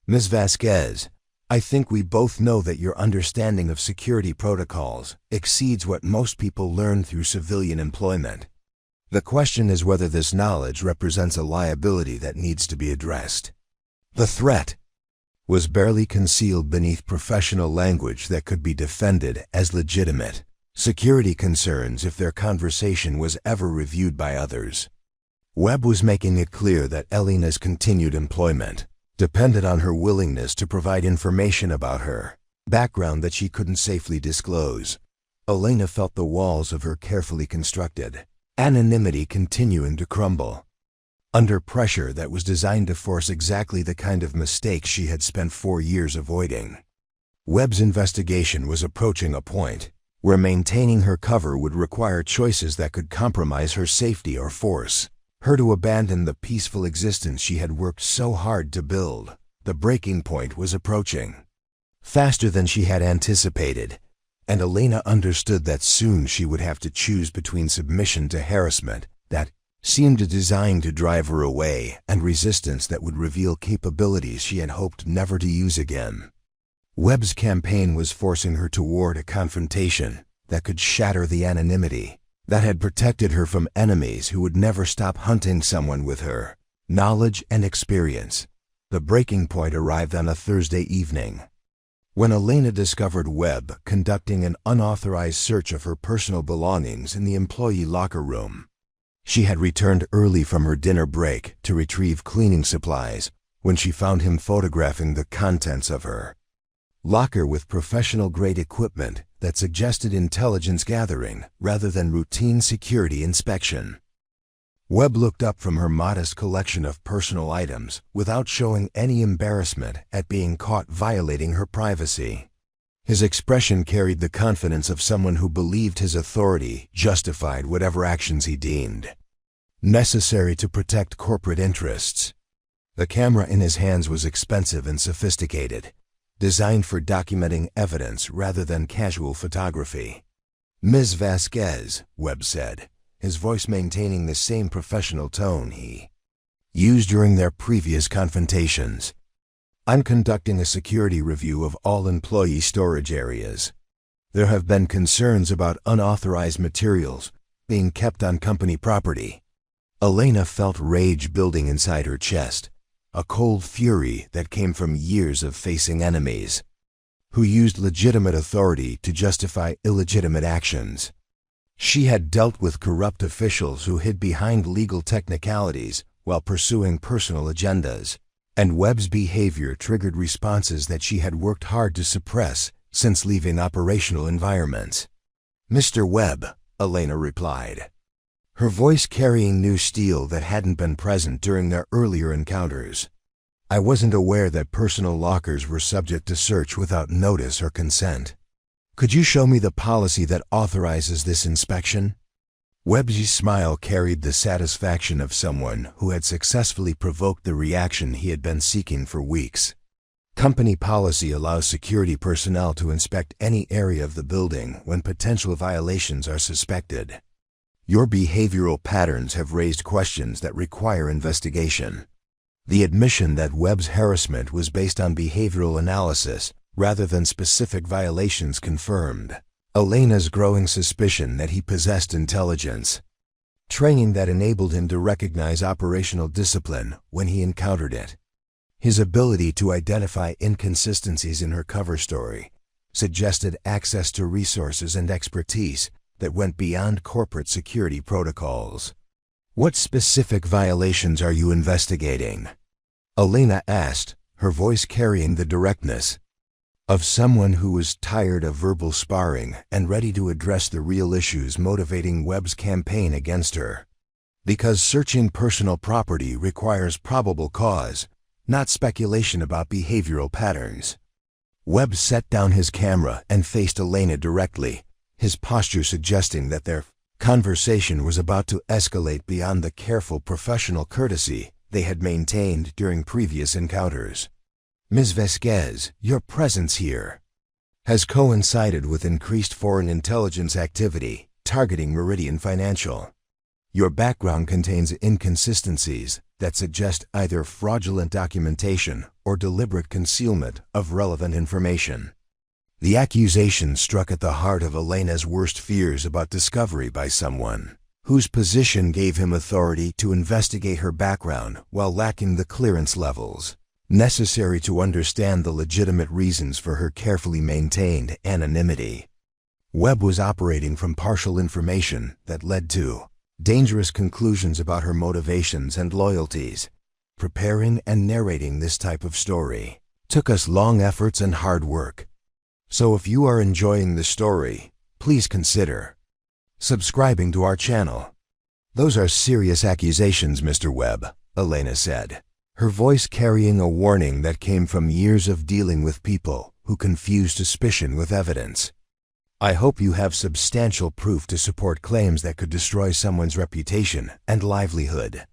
"Ms. Vasquez, I think we both know that your understanding of security protocols exceeds what most people learn through civilian employment. The question is whether this knowledge represents a liability that needs to be addressed. The threat was barely concealed beneath professional language that could be defended as legitimate security concerns if their conversation was ever reviewed by others. Webb was making it clear that Elena's continued employment depended on her willingness to provide information about her background that she couldn't safely disclose. Elena felt the walls of her carefully constructed anonymity continuing to crumble under pressure that was designed to force exactly the kind of mistakes she had spent 4 years avoiding. Webb's investigation was approaching a point where maintaining her cover would require choices that could compromise her safety or force her to abandon the peaceful existence she had worked so hard to build. The breaking point was approaching, faster than she had anticipated, and Elena understood that soon she would have to choose between submission to harassment that seemed designed to drive her away and resistance that would reveal capabilities she had hoped never to use again. Webb's campaign was forcing her toward a confrontation that could shatter the anonymity that had protected her from enemies who would never stop hunting someone with her knowledge and experience. The breaking point arrived on a Thursday evening, when Elena discovered Webb conducting an unauthorized search of her personal belongings in the employee locker room. She had returned early from her dinner break to retrieve cleaning supplies when she found him photographing the contents of her locker with professional-grade equipment that suggested intelligence gathering rather than routine security inspection. Webb looked up from her modest collection of personal items without showing any embarrassment at being caught violating her privacy. His expression carried the confidence of someone who believed his authority justified whatever actions he deemed necessary to protect corporate interests. The camera in his hands was expensive and sophisticated, designed for documenting evidence rather than casual photography. "Ms. Vasquez," Webb said, his voice maintaining the same professional tone he used during their previous confrontations. "I'm conducting a security review of all employee storage areas. There have been concerns about unauthorized materials being kept on company property." Elena felt rage building inside her chest, a cold fury that came from years of facing enemies who used legitimate authority to justify illegitimate actions. She had dealt with corrupt officials who hid behind legal technicalities while pursuing personal agendas, and Webb's behavior triggered responses that she had worked hard to suppress since leaving operational environments. "Mr. Webb," Elena replied, her voice carrying new steel that hadn't been present during their earlier encounters. "I wasn't aware that personal lockers were subject to search without notice or consent. Could you show me the policy that authorizes this inspection?" Webb's smile carried the satisfaction of someone who had successfully provoked the reaction he had been seeking for weeks. Company policy allows security personnel to inspect any area of the building when potential violations are suspected. Your behavioral patterns have raised questions that require investigation. The admission that Webb's harassment was based on behavioral analysis rather than specific violations confirmed Elena's growing suspicion that he possessed intelligence training that enabled him to recognize operational discipline when he encountered it. His ability to identify inconsistencies in her cover story suggested access to resources and expertise that went beyond corporate security protocols. "What specific violations are you investigating?" Elena asked, her voice carrying the directness of someone who was tired of verbal sparring and ready to address the real issues motivating Webb's campaign against her. "Because searching personal property requires probable cause, not speculation about behavioral patterns." Webb set down his camera and faced Elena directly, his posture suggesting that their conversation was about to escalate beyond the careful professional courtesy they had maintained during previous encounters. "Ms. Vasquez, your presence here has coincided with increased foreign intelligence activity targeting Meridian Financial. Your background contains inconsistencies that suggest either fraudulent documentation or deliberate concealment of relevant information. The accusation struck at the heart of Elena's worst fears about discovery by someone whose position gave him authority to investigate her background while lacking the clearance levels necessary to understand the legitimate reasons for her carefully maintained anonymity. Webb was operating from partial information that led to dangerous conclusions about her motivations and loyalties. Preparing and narrating this type of story took us long efforts and hard work. So if you are enjoying the story, please consider subscribing to our channel. "Those are serious accusations, Mr. Webb," Elena said, her voice carrying a warning that came from years of dealing with people who confused suspicion with evidence. "I hope you have substantial proof to support claims that could destroy someone's reputation and livelihood."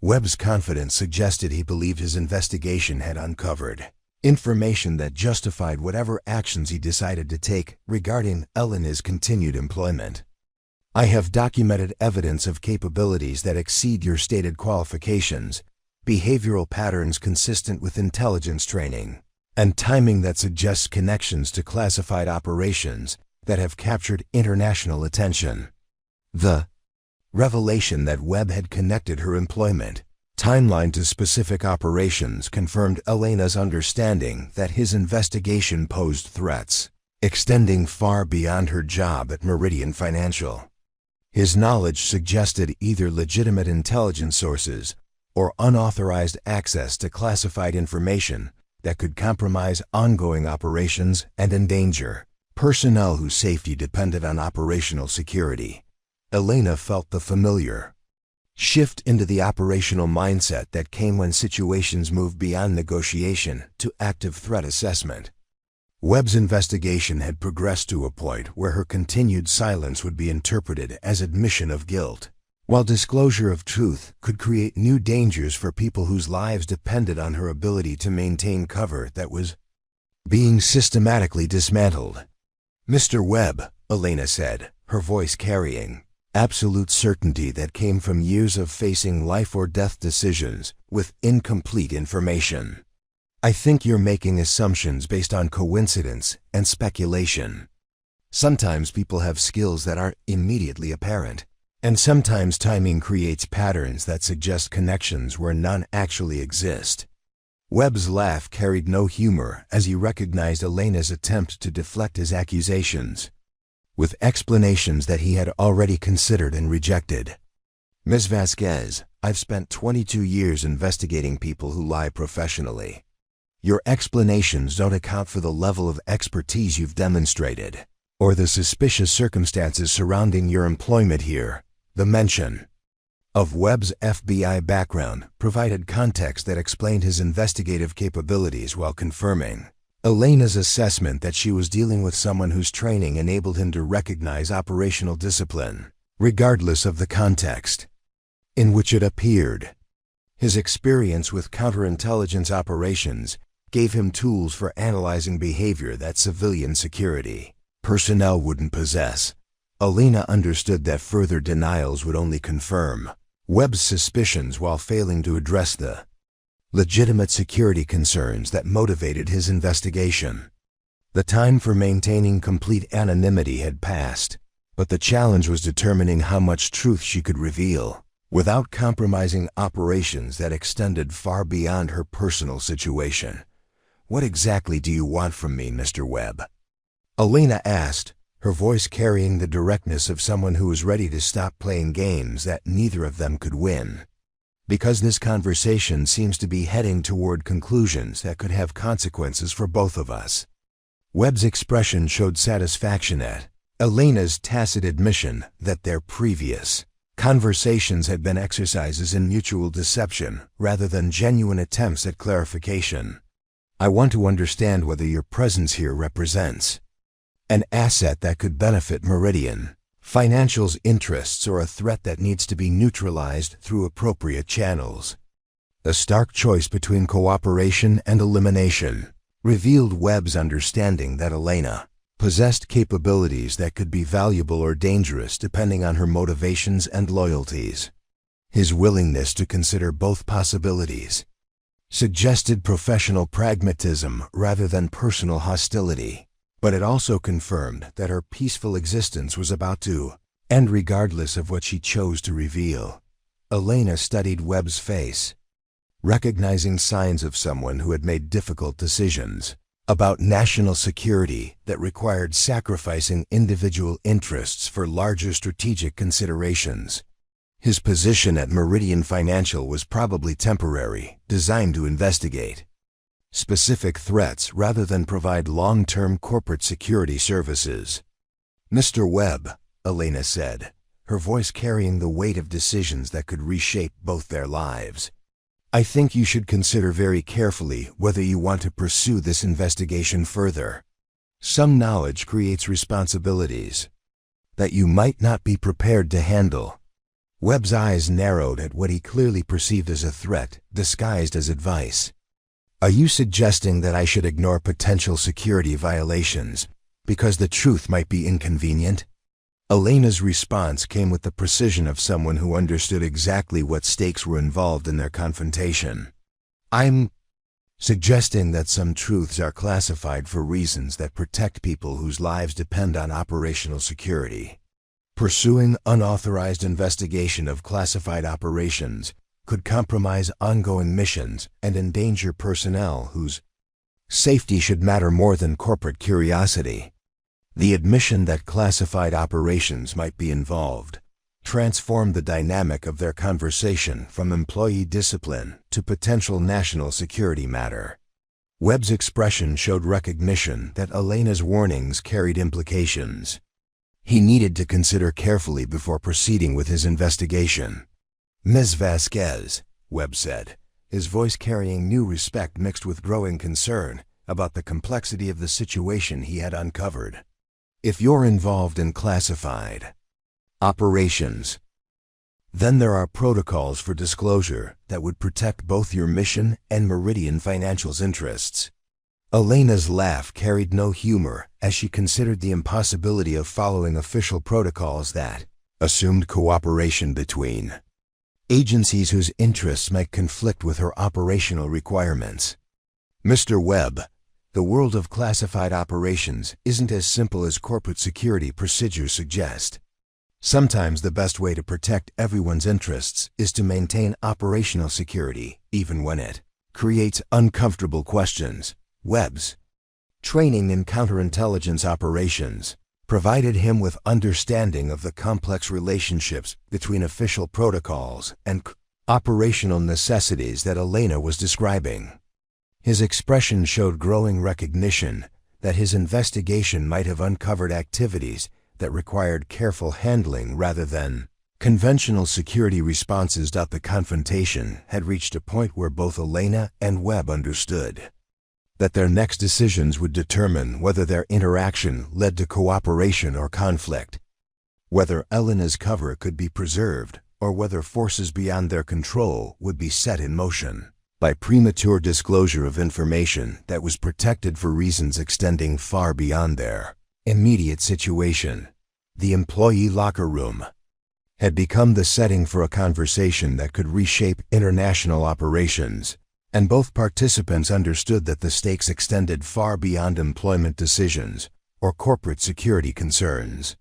Webb's confidence suggested he believed his investigation had uncovered information that justified whatever actions he decided to take regarding Elena's continued employment. "I have documented evidence of capabilities that exceed your stated qualifications, behavioral patterns consistent with intelligence training, and timing that suggests connections to classified operations that have captured international attention." The revelation that Webb had connected her employment timeline to specific operations confirmed Elena's understanding that his investigation posed threats extending far beyond her job at Meridian Financial. His knowledge suggested either legitimate intelligence sources or unauthorized access to classified information that could compromise ongoing operations and endanger personnel whose safety depended on operational security. Elena felt the familiar shift into the operational mindset that came when situations moved beyond negotiation to active threat assessment. Webb's investigation had progressed to a point where her continued silence would be interpreted as admission of guilt, while disclosure of truth could create new dangers for people whose lives depended on her ability to maintain cover that was being systematically dismantled. "Mr. Webb," Elena said, her voice carrying absolute certainty that came from years of facing life-or-death decisions with incomplete information, "I think you're making assumptions based on coincidence and speculation. Sometimes people have skills that aren't immediately apparent, and sometimes timing creates patterns that suggest connections where none actually exist." Webb's laugh carried no humor as he recognized Elena's attempt to deflect his accusations with explanations that he had already considered and rejected. "Ms. Vasquez, I've spent 22 years investigating people who lie professionally. Your explanations don't account for the level of expertise you've demonstrated, or the suspicious circumstances surrounding your employment here." The mention of Webb's FBI background provided context that explained his investigative capabilities while confirming Elena's assessment that she was dealing with someone whose training enabled him to recognize operational discipline, regardless of the context in which it appeared. His experience with counterintelligence operations gave him tools for analyzing behavior that civilian security personnel wouldn't possess. Elena understood that further denials would only confirm Webb's suspicions while failing to address the legitimate security concerns that motivated his investigation. The time for maintaining complete anonymity had passed, but the challenge was determining how much truth she could reveal without compromising operations that extended far beyond her personal situation. "What exactly do you want from me, Mr. Webb?" Elena asked, her voice carrying the directness of someone who was ready to stop playing games that neither of them could win. "Because this conversation seems to be heading toward conclusions that could have consequences for both of us." Webb's expression showed satisfaction at Elena's tacit admission that their previous conversations had been exercises in mutual deception rather than genuine attempts at clarification. "I want to understand whether your presence here represents an asset that could benefit Meridian Financial's interests or a threat that needs to be neutralized through appropriate channels." A stark choice between cooperation and elimination revealed Webb's understanding that Elena possessed capabilities that could be valuable or dangerous depending on her motivations and loyalties. His willingness to consider both possibilities suggested professional pragmatism rather than personal hostility, but it also confirmed that her peaceful existence was about to end regardless of what she chose to reveal. Elena studied Webb's face, recognizing signs of someone who had made difficult decisions about national security that required sacrificing individual interests for larger strategic considerations. His position at Meridian Financial was probably temporary, designed to investigate specific threats rather than provide long-term corporate security services. "Mr. Webb," Elena said, her voice carrying the weight of decisions that could reshape both their lives, "I think you should consider very carefully whether you want to pursue this investigation further. Some knowledge creates responsibilities that you might not be prepared to handle." Webb's eyes narrowed at what he clearly perceived as a threat, disguised as advice. "Are you suggesting that I should ignore potential security violations because the truth might be inconvenient?" Elena's response came with the precision of someone who understood exactly what stakes were involved in their confrontation. "I'm suggesting that some truths are classified for reasons that protect people whose lives depend on operational security. Pursuing unauthorized investigation of classified operations could compromise ongoing missions and endanger personnel whose safety should matter more than corporate curiosity." The admission that classified operations might be involved transformed the dynamic of their conversation from employee discipline to potential national security matter. Webb's expression showed recognition that Elena's warnings carried implications he needed to consider carefully before proceeding with his investigation. "Ms. Vasquez," Webb said, his voice carrying new respect mixed with growing concern about the complexity of the situation he had uncovered. "If you're involved in classified operations, then there are protocols for disclosure that would protect both your mission and Meridian Financial's interests." Elena's laugh carried no humor as she considered the impossibility of following official protocols that assumed cooperation between agencies whose interests might conflict with her operational requirements. "Mr. Webb, the world of classified operations isn't as simple as corporate security procedures suggest. Sometimes the best way to protect everyone's interests is to maintain operational security, even when it creates uncomfortable questions." Webb's training in counterintelligence operations provided him with understanding of the complex relationships between official protocols and operational necessities that Elena was describing. His expression showed growing recognition that his investigation might have uncovered activities that required careful handling rather than conventional security responses. The confrontation had reached a point where both Elena and Webb understood that their next decisions would determine whether their interaction led to cooperation or conflict, whether Elena's cover could be preserved, or whether forces beyond their control would be set in motion by premature disclosure of information that was protected for reasons extending far beyond their immediate situation. The employee locker room had become the setting for a conversation that could reshape international operations, and both participants understood that the stakes extended far beyond employment decisions or corporate security concerns.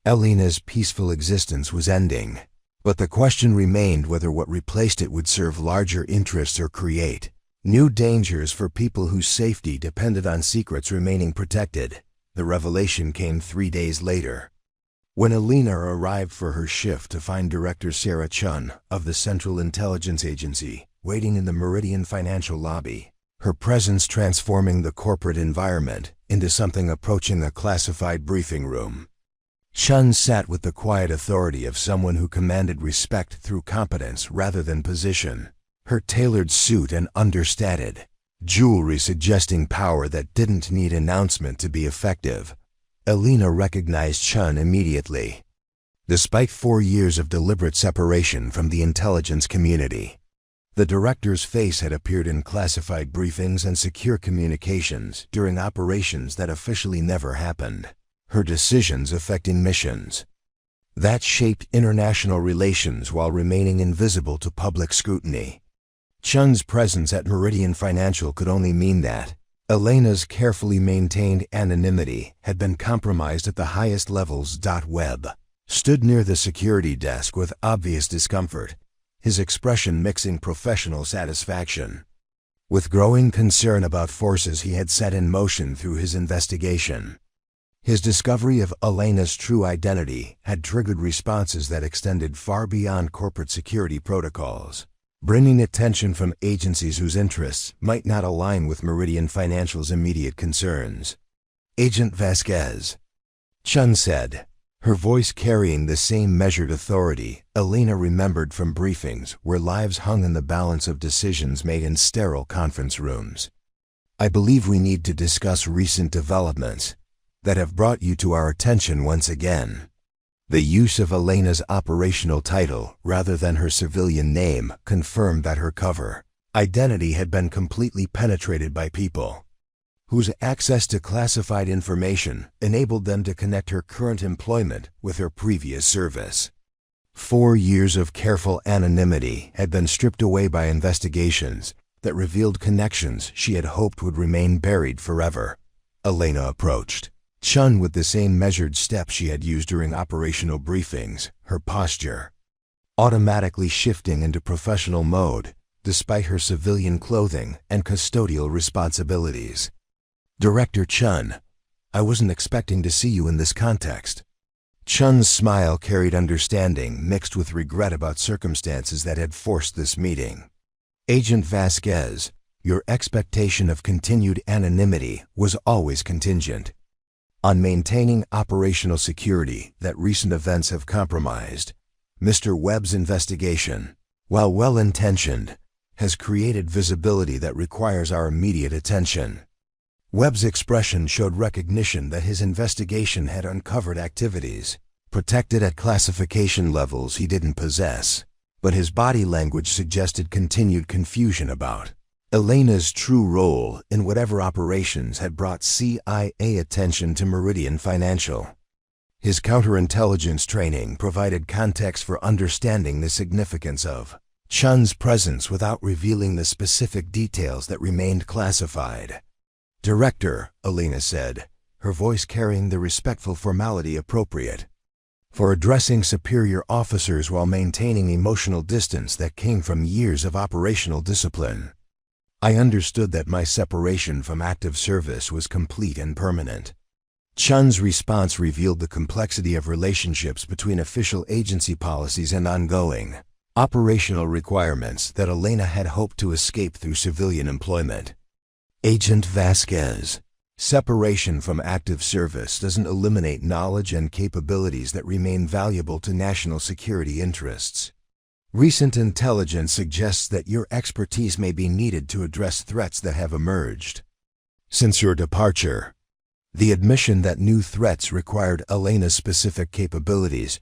Elena's peaceful existence was ending, but the question remained whether what replaced it would serve larger interests or create new dangers for people whose safety depended on secrets remaining protected. The revelation came 3 days later, when Elena arrived for her shift to find Director Sarah Chen of the Central Intelligence Agency waiting in the Meridian Financial lobby, her presence transforming the corporate environment into something approaching a classified briefing room. Chen sat with the quiet authority of someone who commanded respect through competence rather than position, her tailored suit and understated jewelry suggesting power that didn't need announcement to be effective. Elena recognized Chen immediately. Despite 4 years of deliberate separation from the intelligence community, the director's face had appeared in classified briefings and secure communications during operations that officially never happened. Her decisions affecting missions that shaped international relations while remaining invisible to public scrutiny. Chen's presence at Meridian Financial could only mean that Elena's carefully maintained anonymity had been compromised at the highest levels. Webb stood near the security desk with obvious discomfort, his expression mixing professional satisfaction with growing concern about forces he had set in motion through his investigation. His discovery of Elena's true identity had triggered responses that extended far beyond corporate security protocols, bringing attention from agencies whose interests might not align with Meridian Financial's immediate concerns. "Agent Vasquez," Chen said, her voice carrying the same measured authority Elena remembered from briefings where lives hung in the balance of decisions made in sterile conference rooms. "I believe we need to discuss recent developments that have brought you to our attention once again." The use of Elena's operational title rather than her civilian name confirmed that her cover identity had been completely penetrated by people whose access to classified information enabled them to connect her current employment with her previous service. 4 years of careful anonymity had been stripped away by investigations that revealed connections she had hoped would remain buried forever. Elena approached Chen with the same measured step she had used during operational briefings, her posture automatically shifting into professional mode despite her civilian clothing and custodial responsibilities. "Director Chen, I wasn't expecting to see you in this context." Chen's smile carried understanding mixed with regret about circumstances that had forced this meeting. "Agent Vasquez, your expectation of continued anonymity was always contingent on maintaining operational security that recent events have compromised. Mr. Webb's investigation, while well-intentioned, has created visibility that requires our immediate attention." Webb's expression showed recognition that his investigation had uncovered activities protected at classification levels he didn't possess, but his body language suggested continued confusion about Elena's true role in whatever operations had brought CIA attention to Meridian Financial. His counterintelligence training provided context for understanding the significance of Chen's presence without revealing the specific details that remained classified. "Director," Elena said, her voice carrying the respectful formality appropriate for addressing superior officers while maintaining emotional distance that came from years of operational discipline. "I understood that my separation from active service was complete and permanent." Chen's response revealed the complexity of relationships between official agency policies and ongoing operational requirements that Elena had hoped to escape through civilian employment. "Agent Vasquez, separation from active service doesn't eliminate knowledge and capabilities that remain valuable to national security interests. Recent intelligence suggests that your expertise may be needed to address threats that have emerged since your departure." The admission that new threats required Elena's specific capabilities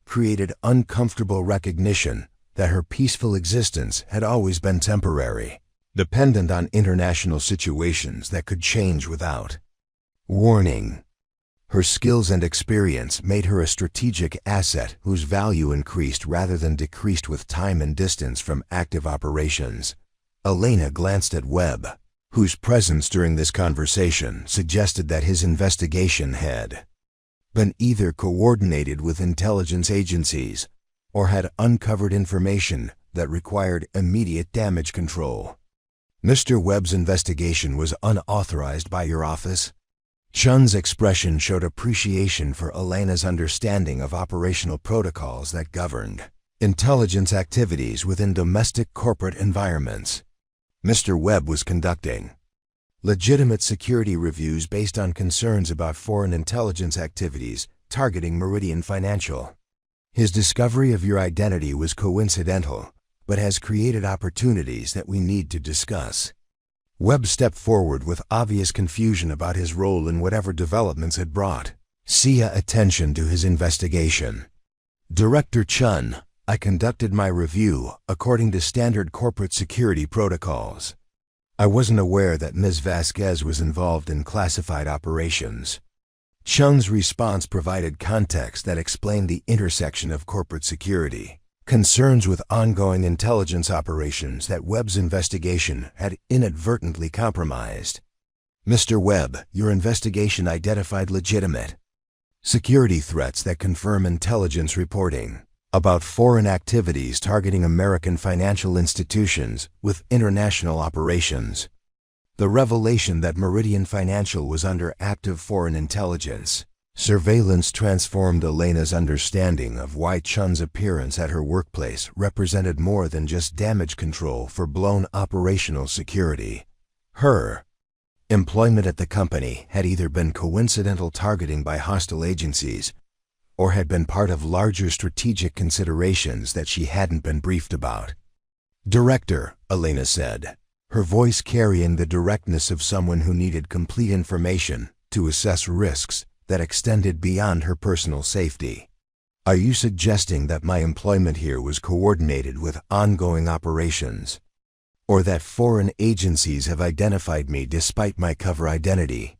created uncomfortable recognition that her peaceful existence had always been temporary, dependent on international situations that could change without warning. Her skills and experience made her a strategic asset whose value increased rather than decreased with time and distance from active operations. Elena glanced at Webb, whose presence during this conversation suggested that his investigation had been either coordinated with intelligence agencies or had uncovered information that required immediate damage control. "Mr. Webb's investigation was unauthorized by your office?" Chen's expression showed appreciation for Elena's understanding of operational protocols that governed intelligence activities within domestic corporate environments. "Mr. Webb was conducting legitimate security reviews based on concerns about foreign intelligence activities targeting Meridian Financial. His discovery of your identity was coincidental, but has created opportunities that we need to discuss." Webb stepped forward with obvious confusion about his role in whatever developments had brought CIA attention to his investigation. "Director Chen, I conducted my review according to standard corporate security protocols. I wasn't aware that Ms. Vasquez was involved in classified operations." Chen's response provided context that explained the intersection of corporate security Concerns with ongoing intelligence operations that Webb's investigation had inadvertently compromised. Mr. Webb, your investigation identified legitimate security threats that confirm intelligence reporting about foreign activities targeting American financial institutions with international operations. The revelation that Meridian Financial was under active foreign intelligence surveillance transformed Elena's understanding of why Chen's appearance at her workplace represented more than just damage control for blown operational security. Her employment at the company had either been coincidental targeting by hostile agencies or had been part of larger strategic considerations that she hadn't been briefed about. "Director," Elena said, her voice carrying the directness of someone who needed complete information to assess risks that extended beyond her personal safety. "Are you suggesting that my employment here was coordinated with ongoing operations, or that foreign agencies have identified me despite my cover identity?"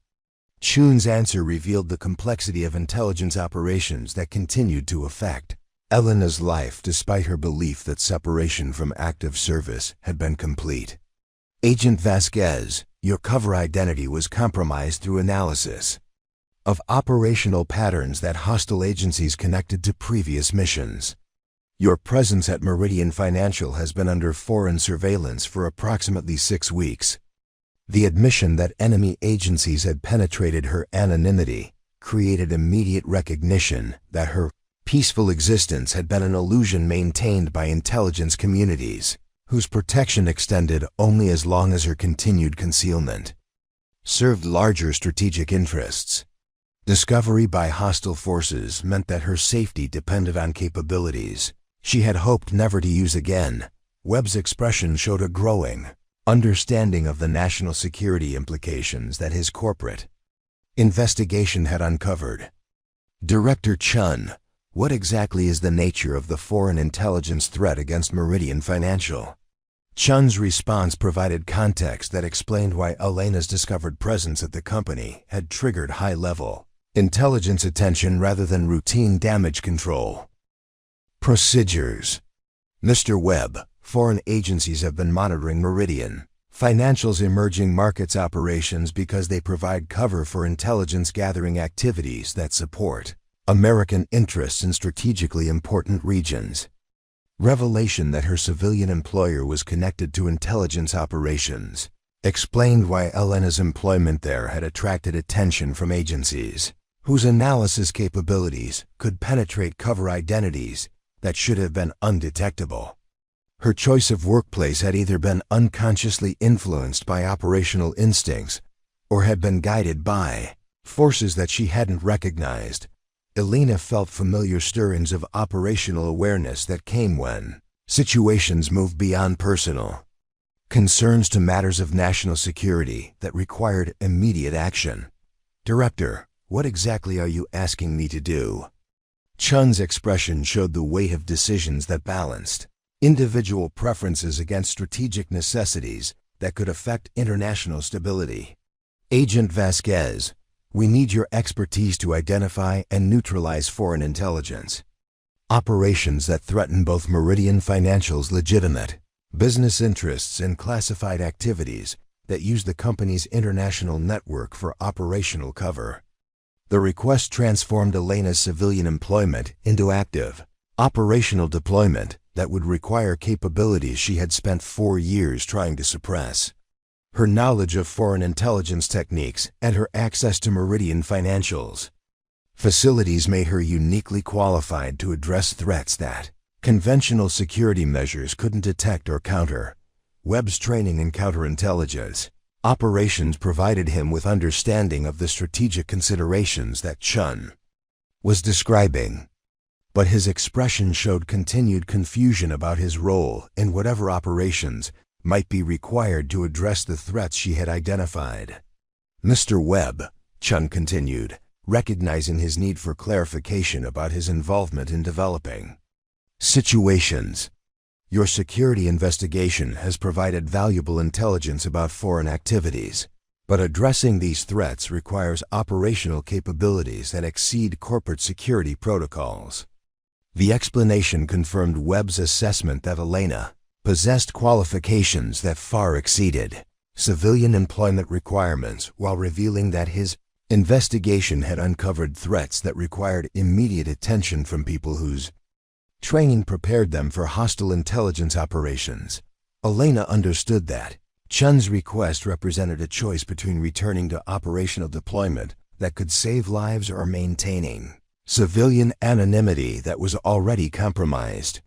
Chun's answer revealed the complexity of intelligence operations that continued to affect Elena's life despite her belief that separation from active service had been complete. "Agent Vasquez, your cover identity was compromised through analysis of operational patterns that hostile agencies connected to previous missions. Your presence at Meridian Financial has been under foreign surveillance for approximately 6 weeks. The admission that enemy agencies had penetrated her anonymity created immediate recognition that her peaceful existence had been an illusion maintained by intelligence communities, whose protection extended only as long as her continued concealment served larger strategic interests. Discovery by hostile forces meant that her safety depended on capabilities she had hoped never to use again. Webb's expression showed a growing understanding of the national security implications that his corporate investigation had uncovered. "Director Chen, what exactly is the nature of the foreign intelligence threat against Meridian Financial?" Chen's response provided context that explained why Elena's discovered presence at the company had triggered high-level intelligence attention rather than routine damage control. Procedures. "Mr. Webb, foreign agencies have been monitoring Meridian Financial's emerging markets operations because they provide cover for intelligence-gathering activities that support American interests in strategically important regions. Revelation that her civilian employer was connected to intelligence operations explained why Elena's employment there had attracted attention from agencies whose analysis capabilities could penetrate cover identities that should have been undetectable. Her choice of workplace had either been unconsciously influenced by operational instincts or had been guided by forces that she hadn't recognized. Elena felt familiar stirrings of operational awareness that came when situations moved beyond personal concerns to matters of national security that required immediate action. "Director, what exactly are you asking me to do?" Chun's expression showed the weight of decisions that balanced individual preferences against strategic necessities that could affect international stability. "Agent Vasquez, we need your expertise to identify and neutralize foreign intelligence operations that threaten both Meridian Financial's legitimate business interests and classified activities that use the company's international network for operational cover." The request transformed Elena's civilian employment into active, operational deployment that would require capabilities she had spent 4 years trying to suppress. Her knowledge of foreign intelligence techniques and her access to Meridian Financial's facilities made her uniquely qualified to address threats that conventional security measures couldn't detect or counter. Webb's training in counterintelligence operations provided him with understanding of the strategic considerations that Chen was describing, but his expression showed continued confusion about his role in whatever operations might be required to address the threats she had identified. "Mr. Webb," Chen continued, recognizing his need for clarification about his involvement in developing situations. "Your security investigation has provided valuable intelligence about foreign activities, but addressing these threats requires operational capabilities that exceed corporate security protocols. The explanation confirmed Webb's assessment that Elena possessed qualifications that far exceeded civilian employment requirements, while revealing that his investigation had uncovered threats that required immediate attention from people whose training prepared them for hostile intelligence operations. Elena understood that Chen's request represented a choice between returning to operational deployment that could save lives or maintaining civilian anonymity that was already compromised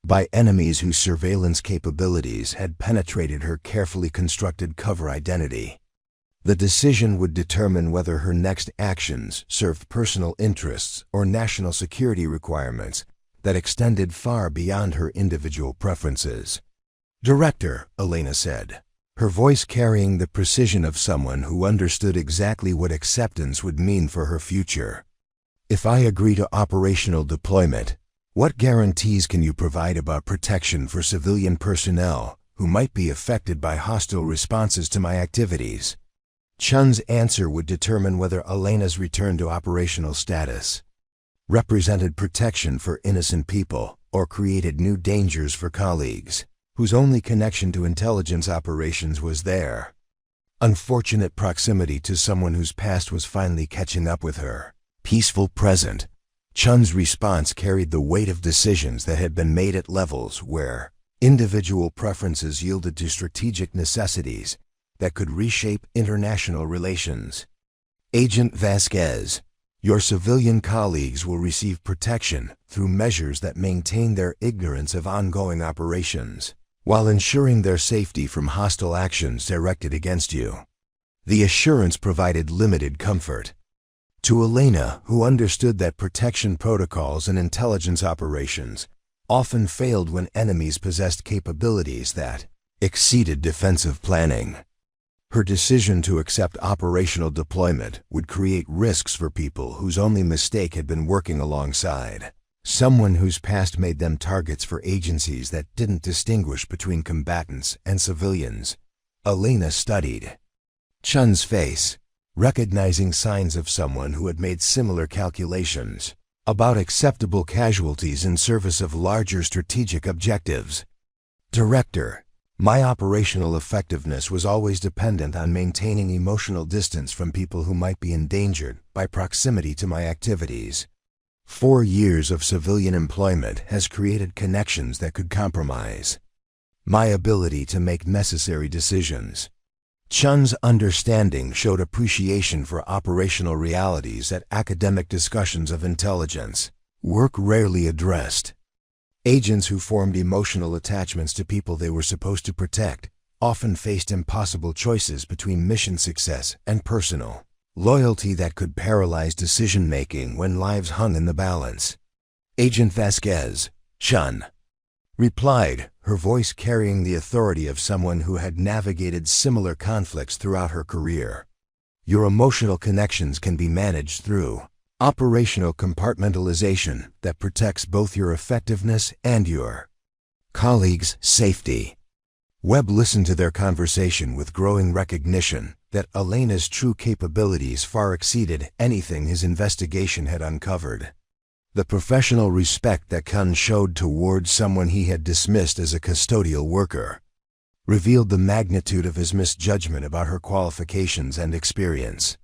by enemies whose surveillance capabilities had penetrated her carefully constructed cover identity. The decision would determine whether her next actions served personal interests or national security requirements that extended far beyond her individual preferences. "Director," Elena said, her voice carrying the precision of someone who understood exactly what acceptance would mean for her future. "If I agree to operational deployment, what guarantees can you provide about protection for civilian personnel who might be affected by hostile responses to my activities?" Chen's answer would determine whether Elena's return to operational status represented protection for innocent people or created new dangers for colleagues whose only connection to intelligence operations was their unfortunate proximity to someone whose past was finally catching up with her peaceful present. Chen's response carried the weight of decisions that had been made at levels where individual preferences yielded to strategic necessities that could reshape international relations. "Agent Vasquez, your civilian colleagues will receive protection through measures that maintain their ignorance of ongoing operations, while ensuring their safety from hostile actions directed against you." The assurance provided limited comfort to Elena, who understood that protection protocols and intelligence operations often failed when enemies possessed capabilities that exceeded defensive planning. Her decision to accept operational deployment would create risks for people whose only mistake had been working alongside someone whose past made them targets for agencies that didn't distinguish between combatants and civilians. Elena studied Chen's face, recognizing signs of someone who had made similar calculations about acceptable casualties in service of larger strategic objectives. "Director, my operational effectiveness was always dependent on maintaining emotional distance from people who might be endangered by proximity to my activities. 4 years of civilian employment has created connections that could compromise my ability to make necessary decisions." Chen's understanding showed appreciation for operational realities that academic discussions of intelligence work rarely addressed. Agents who formed emotional attachments to people they were supposed to protect often faced impossible choices between mission success and personal loyalty that could paralyze decision-making when lives hung in the balance. "Agent Vasquez," Chen replied, her voice carrying the authority of someone who had navigated similar conflicts throughout her career. "Your emotional connections can be managed through operational compartmentalization that protects both your effectiveness and your colleagues' safety." Webb listened to their conversation with growing recognition that Elena's true capabilities far exceeded anything his investigation had uncovered. The professional respect that Chen showed towards someone he had dismissed as a custodial worker revealed the magnitude of his misjudgment about her qualifications and experience.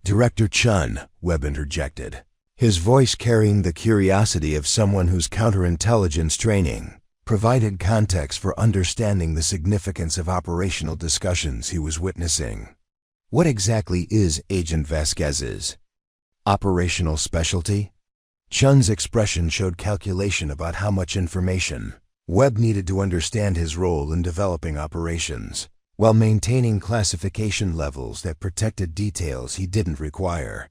"Director Chen," Webb interjected, his voice carrying the curiosity of someone whose counterintelligence training provided context for understanding the significance of operational discussions he was witnessing. "What exactly is Agent Vasquez's operational specialty?" Chen's expression showed calculation about how much information Webb needed to understand his role in developing operations, while maintaining classification levels that protected details he didn't require.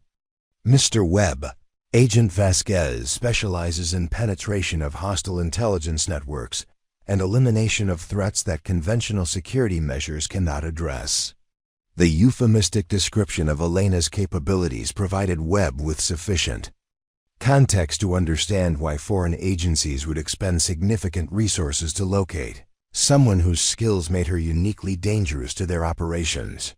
"Mr. Webb, Agent Vasquez specializes in penetration of hostile intelligence networks and elimination of threats that conventional security measures cannot address." The euphemistic description of Elena's capabilities provided Webb with sufficient context to understand why foreign agencies would expend significant resources to locate someone whose skills made her uniquely dangerous to their operations.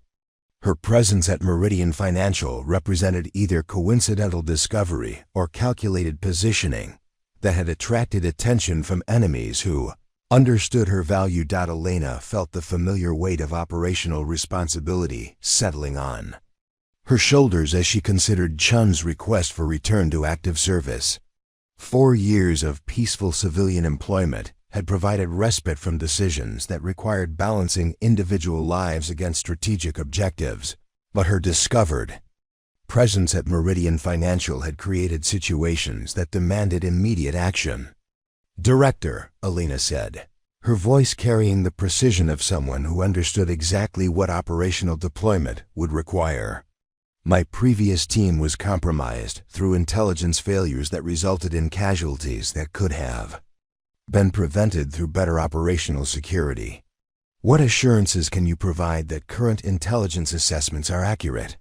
Her presence at Meridian Financial represented either coincidental discovery or calculated positioning that had attracted attention from enemies who understood her value. Elena felt the familiar weight of operational responsibility settling on her shoulders as she considered Chen's request for return to active service. 4 years of peaceful civilian employment had provided respite from decisions that required balancing individual lives against strategic objectives, but her discovered presence at Meridian Financial had created situations that demanded immediate action. "Director," Elena said, her voice carrying the precision of someone who understood exactly what operational deployment would require. "My previous team was compromised through intelligence failures that resulted in casualties that could have been prevented through better operational security. What assurances can you provide that current intelligence assessments are accurate?"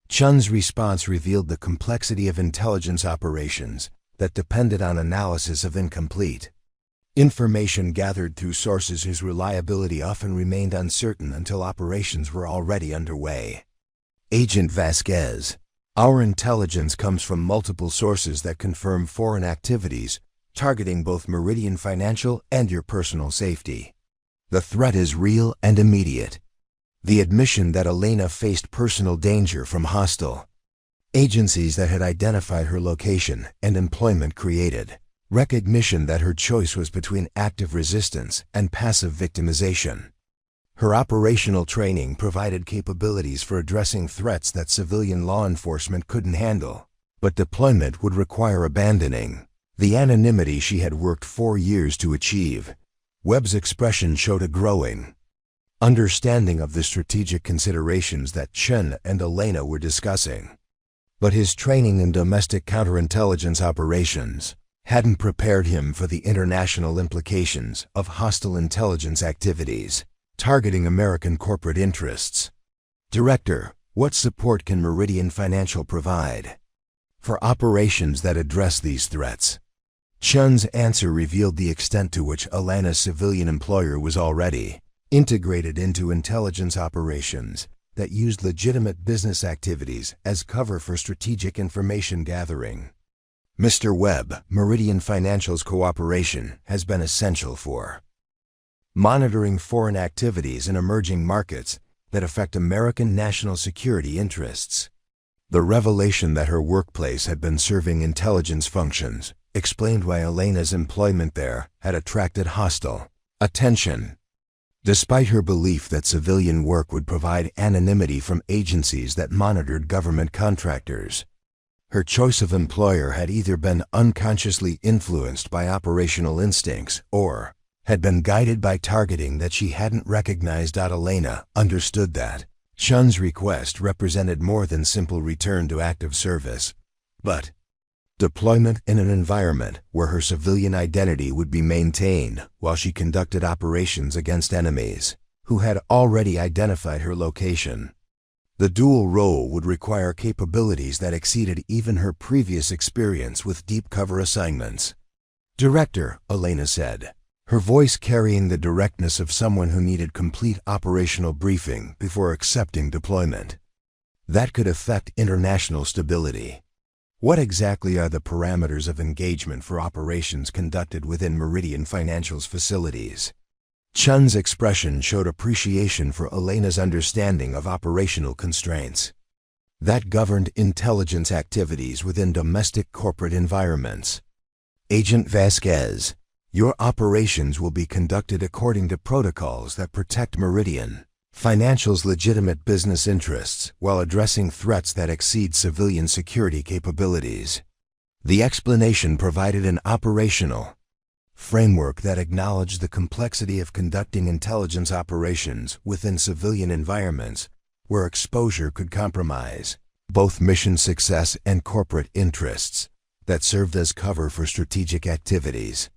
Chen's response revealed the complexity of intelligence operations that depended on analysis of incomplete information gathered through sources whose reliability often remained uncertain until operations were already underway. "Agent Vasquez, our intelligence comes from multiple sources that confirm foreign activities targeting both Meridian Financial and your personal safety. The threat is real and immediate." The admission that Elena faced personal danger from hostile agencies that had identified her location and employment created recognition that her choice was between active resistance and passive victimization. Her operational training provided capabilities for addressing threats that civilian law enforcement couldn't handle, but deployment would require abandoning the anonymity she had worked 4 years to achieve. Webb's expression showed a growing understanding of the strategic considerations that Chen and Elena were discussing. But his training in domestic counterintelligence operations hadn't prepared him for the international implications of hostile intelligence activities targeting American corporate interests. "Director, what support can Meridian Financial provide for operations that address these threats?" Chen's answer revealed the extent to which Elena's civilian employer was already integrated into intelligence operations that used legitimate business activities as cover for strategic information gathering. "Mr. Webb, Meridian Financial's cooperation has been essential for monitoring foreign activities in emerging markets that affect American national security interests." The revelation that her workplace had been serving intelligence functions explained why Elena's employment there had attracted hostile attention. Despite her belief that civilian work would provide anonymity from agencies that monitored government contractors, her choice of employer had either been unconsciously influenced by operational instincts or had been guided by targeting that she hadn't recognized. Elena understood that Chen's request represented more than simple return to active service, but deployment in an environment where her civilian identity would be maintained while she conducted operations against enemies who had already identified her location. The dual role would require capabilities that exceeded even her previous experience with deep cover assignments. "Director," Elena said, her voice carrying the directness of someone who needed complete operational briefing before accepting deployment that could affect international stability. "What exactly are the parameters of engagement for operations conducted within Meridian Financial's facilities?" Chen's expression showed appreciation for Elena's understanding of operational constraints that governed intelligence activities within domestic corporate environments. "Agent Vasquez, your operations will be conducted according to protocols that protect Meridian Financial's legitimate business interests while addressing threats that exceed civilian security capabilities." The explanation provided an operational framework that acknowledged the complexity of conducting intelligence operations within civilian environments where exposure could compromise both mission success and corporate interests that served as cover for strategic activities.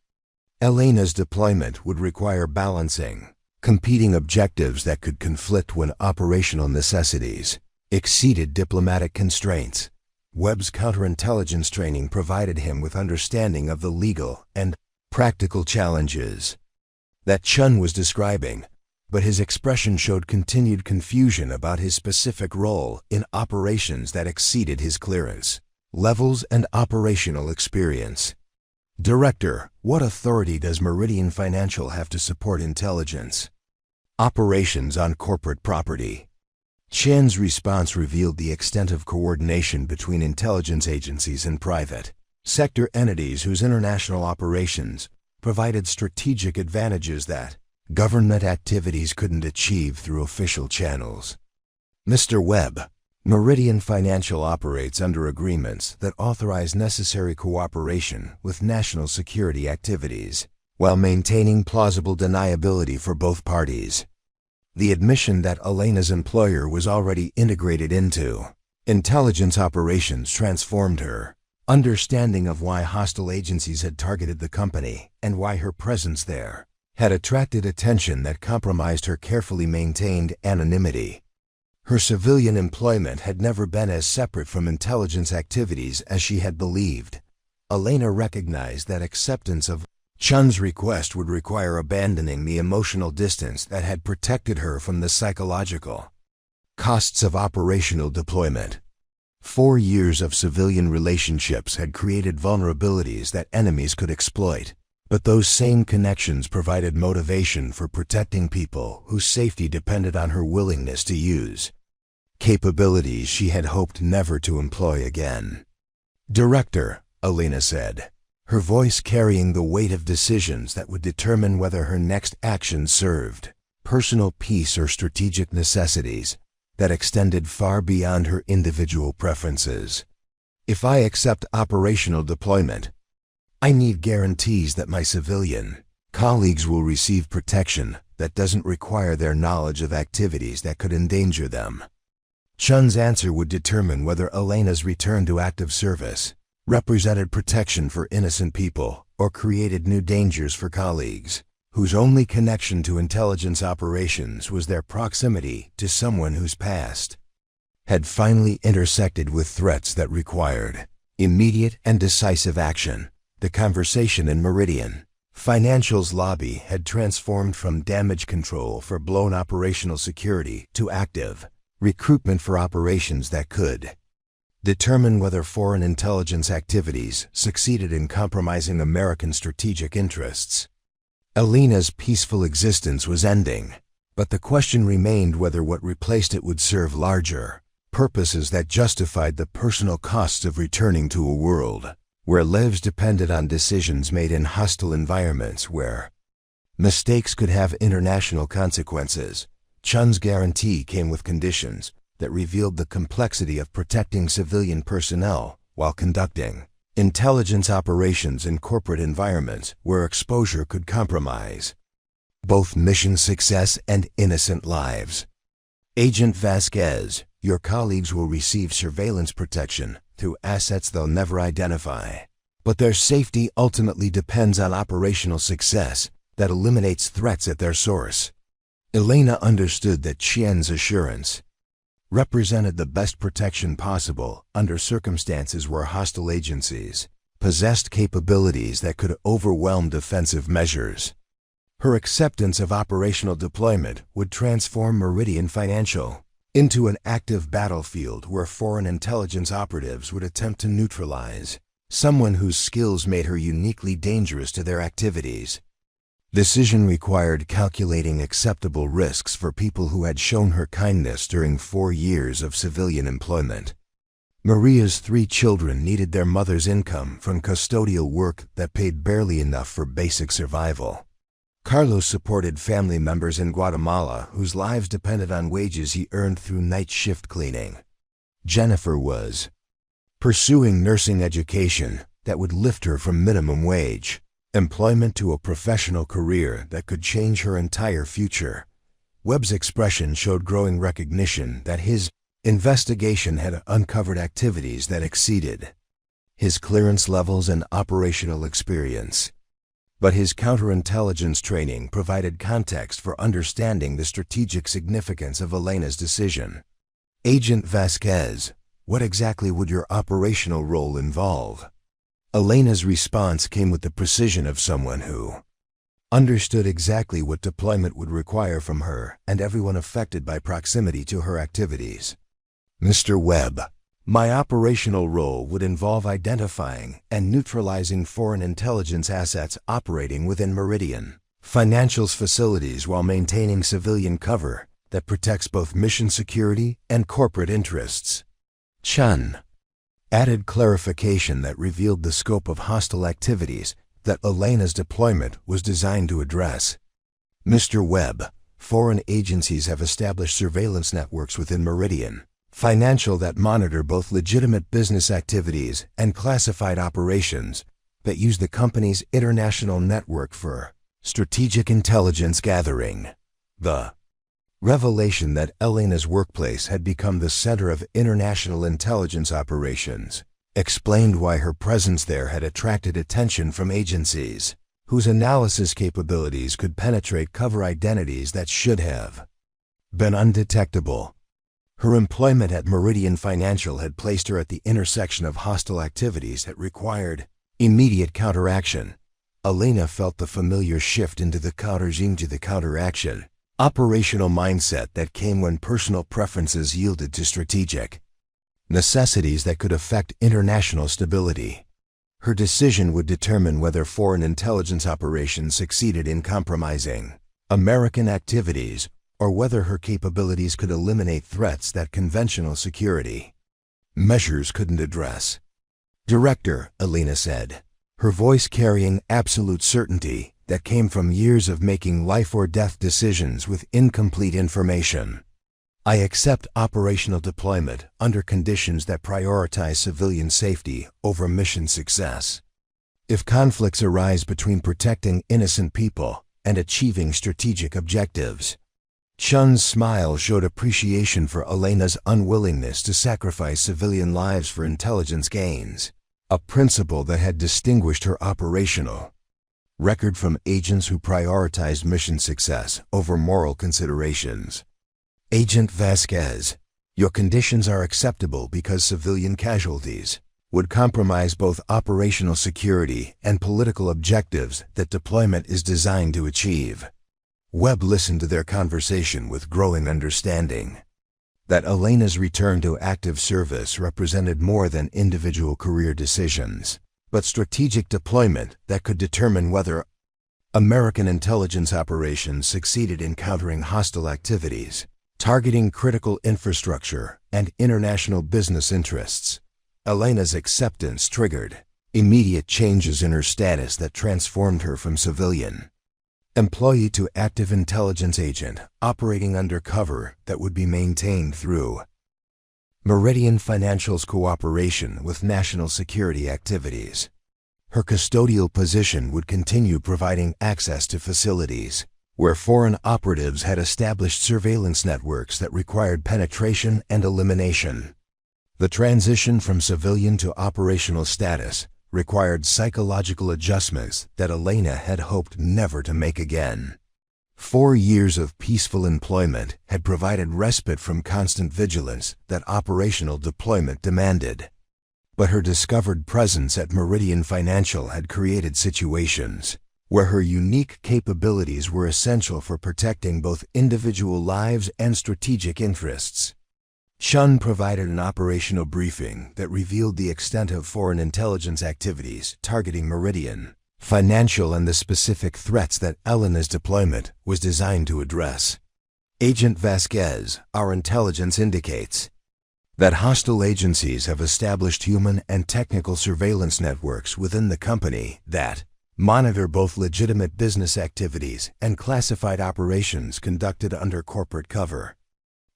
Elena's deployment would require balancing competing objectives that could conflict when operational necessities exceeded diplomatic constraints. Webb's counterintelligence training provided him with understanding of the legal and practical challenges that Chen was describing, but his expression showed continued confusion about his specific role in operations that exceeded his clearance levels and operational experience. Director, what authority does Meridian Financial have to support intelligence operations on corporate property? Chen's response revealed the extent of coordination between intelligence agencies and private sector entities whose international operations provided strategic advantages that government activities couldn't achieve through official channels. Mr. Webb, Meridian Financial operates under agreements that authorize necessary cooperation with national security activities, while maintaining plausible deniability for both parties. The admission that Elena's employer was already integrated into intelligence operations transformed her understanding of why hostile agencies had targeted the company and why her presence there had attracted attention that compromised her carefully maintained anonymity. Her civilian employment had never been as separate from intelligence activities as she had believed. Elena recognized that acceptance of Chen's request would require abandoning the emotional distance that had protected her from the psychological costs of operational deployment. 4 years of civilian relationships had created vulnerabilities that enemies could exploit, but those same connections provided motivation for protecting people whose safety depended on her willingness to use capabilities she had hoped never to employ again. Director, Elena said, her voice carrying the weight of decisions that would determine whether her next action served personal peace or strategic necessities that extended far beyond her individual preferences. If I accept operational deployment, I need guarantees that my civilian colleagues will receive protection that doesn't require their knowledge of activities that could endanger them. Chen's answer would determine whether Elena's return to active service represented protection for innocent people or created new dangers for colleagues whose only connection to intelligence operations was their proximity to someone whose past had finally intersected with threats that required immediate and decisive action. The conversation in Meridian Financial's lobby had transformed from damage control for blown operational security to active recruitment for operations that could determine whether foreign intelligence activities succeeded in compromising American strategic interests. Elena's peaceful existence was ending, but the question remained whether what replaced it would serve larger purposes that justified the personal costs of returning to a world where lives depended on decisions made in hostile environments where mistakes could have international consequences. Chen's guarantee came with conditions that revealed the complexity of protecting civilian personnel while conducting intelligence operations in corporate environments where exposure could compromise both mission success and innocent lives. Agent Vasquez, your colleagues will receive surveillance protection through assets they'll never identify, but their safety ultimately depends on operational success that eliminates threats at their source. Elena understood that Chen's assurance represented the best protection possible under circumstances where hostile agencies possessed capabilities that could overwhelm defensive measures. Her acceptance of operational deployment would transform Meridian Financial into an active battlefield where foreign intelligence operatives would attempt to neutralize someone whose skills made her uniquely dangerous to their activities. Decision required calculating acceptable risks for people who had shown her kindness during 4 years of civilian employment. Maria's 3 children needed their mother's income from custodial work that paid barely enough for basic survival. Carlos supported family members in Guatemala whose lives depended on wages he earned through night shift cleaning. Jennifer was pursuing nursing education that would lift her from minimum wage employment to a professional career that could change her entire future. Webb's expression showed growing recognition that his investigation had uncovered activities that exceeded his clearance levels and operational experience. But his counterintelligence training provided context for understanding the strategic significance of Elena's decision. Agent Vasquez, what exactly would your operational role involve? Elena's response came with the precision of someone who understood exactly what deployment would require from her and everyone affected by proximity to her activities. Mr. Webb, My operational role would involve identifying and neutralizing foreign intelligence assets operating within Meridian Financial's facilities while maintaining civilian cover that protects both mission security and corporate interests. Chen added clarification that revealed the scope of hostile activities that Elena's deployment was designed to address. Mr. Webb, foreign agencies have established surveillance networks within Meridian Financial that monitor both legitimate business activities and classified operations that use the company's international network for strategic intelligence gathering. The revelation that Elena's workplace had become the center of international intelligence operations explained why her presence there had attracted attention from agencies whose analysis capabilities could penetrate cover identities that should have been undetectable. Her employment at Meridian Financial had placed her at the intersection of hostile activities that required immediate counteraction. Elena felt the familiar shift into the counteraction operational mindset that came when personal preferences yielded to strategic necessities that could affect international stability. Her decision would determine whether foreign intelligence operations succeeded in compromising American activities or whether her capabilities could eliminate threats that conventional security measures couldn't address. Director, Elena said, her voice carrying absolute certainty that came from years of making life-or-death decisions with incomplete information. I accept operational deployment under conditions that prioritize civilian safety over mission success. If conflicts arise between protecting innocent people and achieving strategic objectives, Chen's smile showed appreciation for Elena's unwillingness to sacrifice civilian lives for intelligence gains, a principle that had distinguished her operational record from agents who prioritized mission success over moral considerations. Agent Vasquez, your conditions are acceptable because civilian casualties would compromise both operational security and political objectives that deployment is designed to achieve. Webb listened to their conversation with growing understanding that Elena's return to active service represented more than individual career decisions, but strategic deployment that could determine whether American intelligence operations succeeded in countering hostile activities, targeting critical infrastructure and international business interests. Elena's acceptance triggered immediate changes in her status that transformed her from civilian employee to active intelligence agent operating under cover that would be maintained through Meridian Financial's cooperation with national security activities. Her custodial position would continue providing access to facilities where foreign operatives had established surveillance networks that required penetration and elimination. The transition from civilian to operational status required psychological adjustments that Elena had hoped never to make again. 4 years of peaceful employment had provided respite from constant vigilance that operational deployment demanded. But her discovered presence at Meridian Financial had created situations where her unique capabilities were essential for protecting both individual lives and strategic interests. Chen provided an operational briefing that revealed the extent of foreign intelligence activities targeting Meridian Financial and the specific threats that Elena's deployment was designed to address. Agent Vasquez, our intelligence indicates that hostile agencies have established human and technical surveillance networks within the company that monitor both legitimate business activities and classified operations conducted under corporate cover.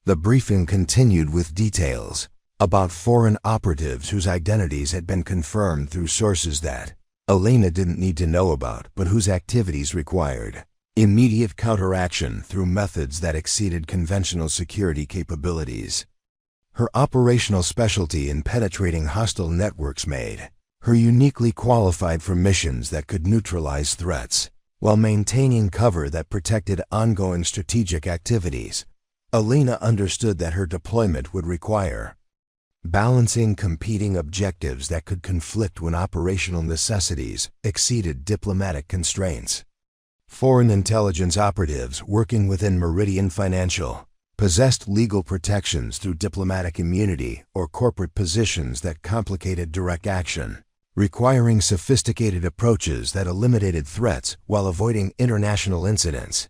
The briefing continued with details about foreign operatives whose identities had been confirmed through sources that Elena didn't need to know about, but whose activities required immediate counteraction through methods that exceeded conventional security capabilities. Her operational specialty in penetrating hostile networks made her uniquely qualified for missions that could neutralize threats while maintaining cover that protected ongoing strategic activities. Elena understood that her deployment would require balancing competing objectives that could conflict when operational necessities exceeded diplomatic constraints. Foreign intelligence operatives working within Meridian Financial possessed legal protections through diplomatic immunity or corporate positions that complicated direct action, requiring sophisticated approaches that eliminated threats while avoiding international incidents.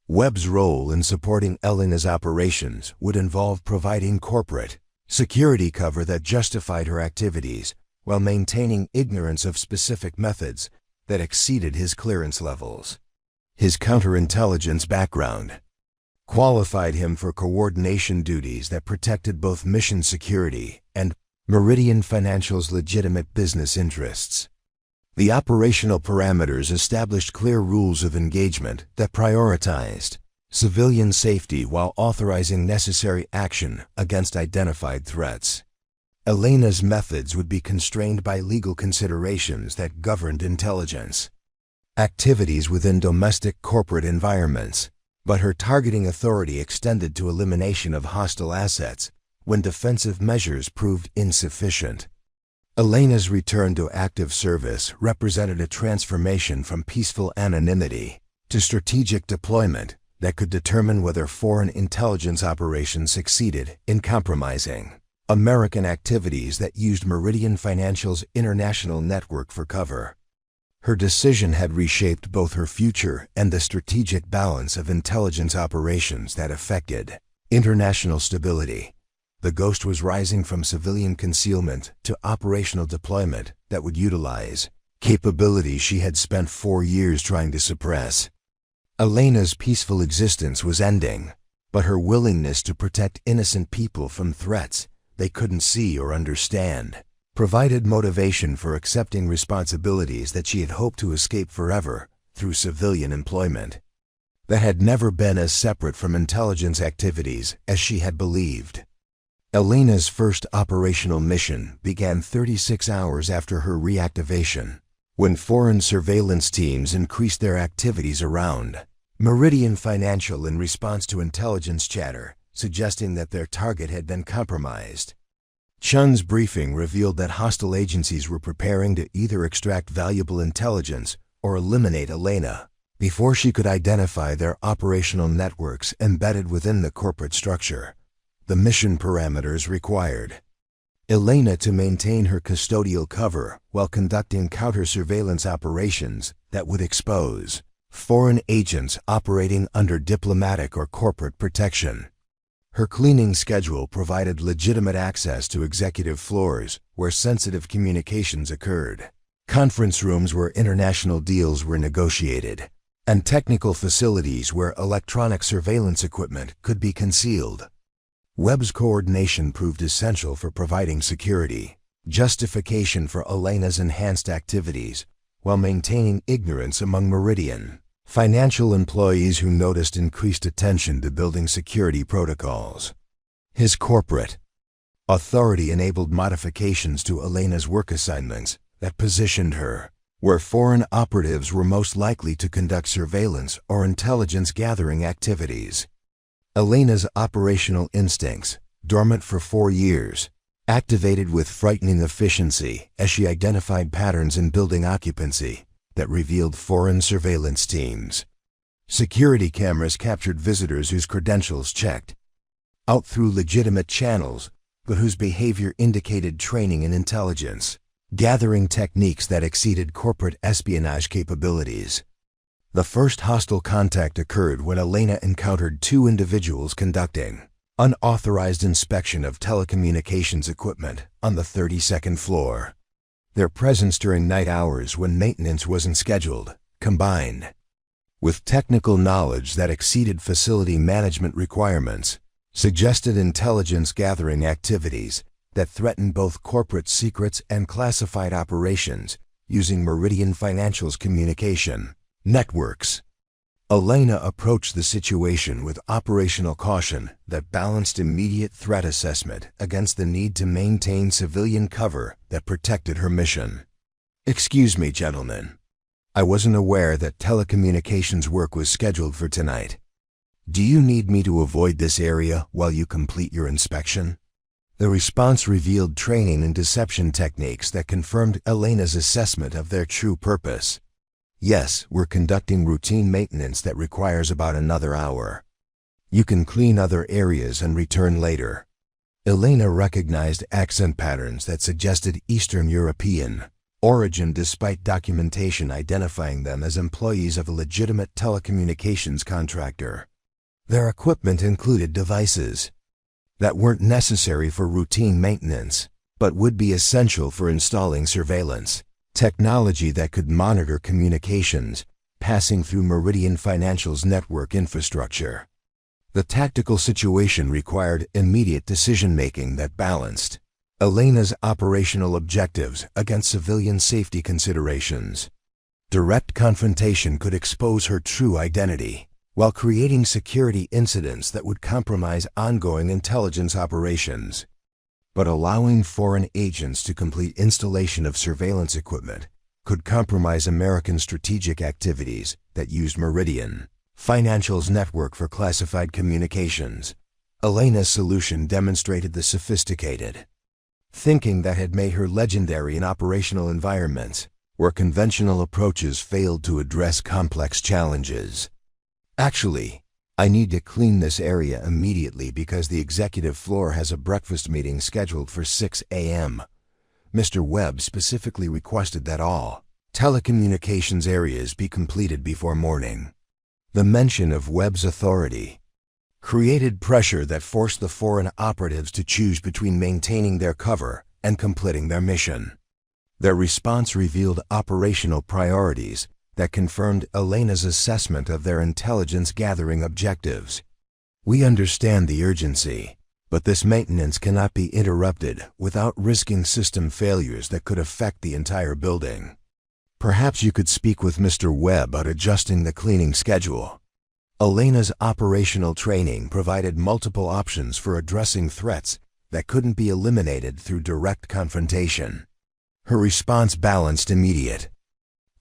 Webb's role in supporting Elena's operations would involve providing corporate security cover that justified her activities while maintaining ignorance of specific methods that exceeded his clearance levels. His counterintelligence background qualified him for coordination duties that protected both mission security and Meridian Financial's legitimate business interests. The operational parameters established clear rules of engagement that prioritized civilian safety while authorizing necessary action against identified threats. Elena's methods would be constrained by legal considerations that governed intelligence activities within domestic corporate environments, but her targeting authority extended to elimination of hostile assets when defensive measures proved insufficient. Elena's return to active service represented a transformation from peaceful anonymity to strategic deployment that could determine whether foreign intelligence operations succeeded in compromising American activities that used Meridian Financial's international network for cover. Her decision had reshaped both her future and the strategic balance of intelligence operations that affected international stability. The ghost was rising from civilian concealment to operational deployment that would utilize capabilities she had spent 4 years trying to suppress. Elena's peaceful existence was ending, but her willingness to protect innocent people from threats they couldn't see or understand provided motivation for accepting responsibilities that she had hoped to escape forever through civilian employment that had never been as separate from intelligence activities as she had believed. Elena's first operational mission began 36 hours after her reactivation, when foreign surveillance teams increased their activities around Meridian Financial in response to intelligence chatter suggesting that their target had been compromised. Chen's briefing revealed that hostile agencies were preparing to either extract valuable intelligence or eliminate Elena before she could identify their operational networks embedded within the corporate structure. The mission parameters required Elena to maintain her custodial cover while conducting counter-surveillance operations that would expose foreign agents operating under diplomatic or corporate protection. Her cleaning schedule provided legitimate access to executive floors where sensitive communications occurred, conference rooms where international deals were negotiated, and technical facilities where electronic surveillance equipment could be concealed. Webb's coordination proved essential for providing security, justification for Elena's enhanced activities, while maintaining ignorance among Meridian Financial employees who noticed increased attention to building security protocols. His corporate authority enabled modifications to Elena's work assignments that positioned her where foreign operatives were most likely to conduct surveillance or intelligence gathering activities. Elena's operational instincts, dormant for 4 years, activated with frightening efficiency as she identified patterns in building occupancy that revealed foreign surveillance teams. Security cameras captured visitors whose credentials checked out through legitimate channels, but whose behavior indicated training in intelligence gathering techniques that exceeded corporate espionage capabilities. The first hostile contact occurred when Elena encountered 2 individuals conducting unauthorized inspection of telecommunications equipment on the 32nd floor. Their presence during night hours when maintenance wasn't scheduled, combined with technical knowledge that exceeded facility management requirements, suggested intelligence gathering activities that threatened both corporate secrets and classified operations using Meridian Financial's communication networks. Elena approached the situation with operational caution that balanced immediate threat assessment against the need to maintain civilian cover that protected her mission. "Excuse me, gentlemen. I wasn't aware that telecommunications work was scheduled for tonight. Do you need me to avoid this area while you complete your inspection?" The response revealed training and deception techniques that confirmed Elena's assessment of their true purpose. "Yes, we're conducting routine maintenance that requires about another hour." You can clean other areas and return later. Elena recognized accent patterns that suggested Eastern European origin despite documentation identifying them as employees of a legitimate telecommunications contractor. Their equipment included devices that weren't necessary for routine maintenance, but would be essential for installing surveillance technology that could monitor communications passing through Meridian Financial's network infrastructure. The tactical situation required immediate decision-making that balanced Elena's operational objectives against civilian safety considerations. Direct confrontation could expose her true identity, while creating security incidents that would compromise ongoing intelligence operations. But allowing foreign agents to complete installation of surveillance equipment could compromise American strategic activities that used Meridian Financial's network for classified communications. Elena's solution demonstrated the sophisticated thinking that had made her legendary in operational environments where conventional approaches failed to address complex challenges. Actually, I need to clean this area immediately because the executive floor has a breakfast meeting scheduled for 6 a.m. Mr. Webb specifically requested that all telecommunications areas be completed before morning. The mention of Webb's authority created pressure that forced the foreign operatives to choose between maintaining their cover and completing their mission. Their response revealed operational priorities that confirmed Elena's assessment of their intelligence gathering objectives. We understand the urgency, but this maintenance cannot be interrupted without risking system failures that could affect the entire building. Perhaps you could speak with Mr. Webb about adjusting the cleaning schedule. Elena's operational training provided multiple options for addressing threats that couldn't be eliminated through direct confrontation. Her response balanced immediate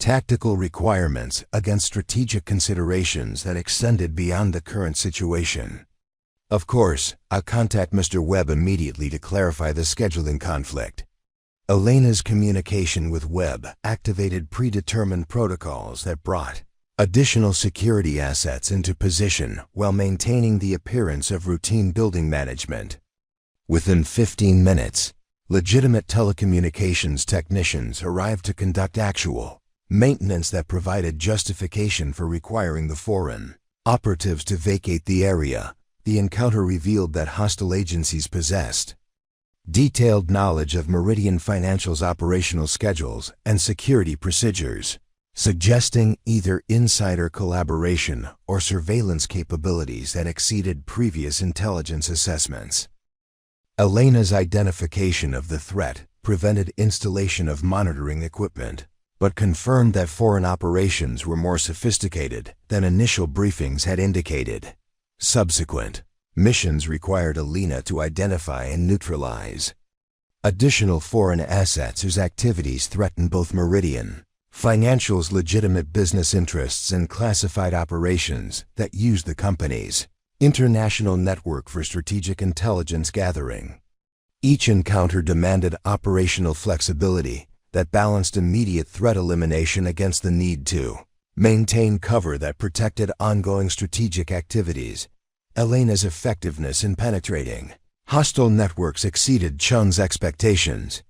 tactical requirements against strategic considerations that extended beyond the current situation. Of course, I'll contact Mr. Webb immediately to clarify the scheduling conflict. Elena's communication with Webb activated predetermined protocols that brought additional security assets into position while maintaining the appearance of routine building management. Within 15 minutes, legitimate telecommunications technicians arrived to conduct actual maintenance that provided justification for requiring the foreign operatives to vacate the area. The encounter revealed that hostile agencies possessed detailed knowledge of Meridian Financial's operational schedules and security procedures, suggesting either insider collaboration or surveillance capabilities that exceeded previous intelligence assessments. Elena's identification of the threat prevented installation of monitoring equipment, but confirmed that foreign operations were more sophisticated than initial briefings had indicated. Subsequent missions required Elena to identify and neutralize additional foreign assets whose activities threatened both Meridian Financial's legitimate business interests and classified operations that used the company's international network for strategic intelligence gathering. Each encounter demanded operational flexibility that balanced immediate threat elimination against the need to maintain cover that protected ongoing strategic activities. Elena's effectiveness in penetrating hostile networks exceeded Chun's expectations,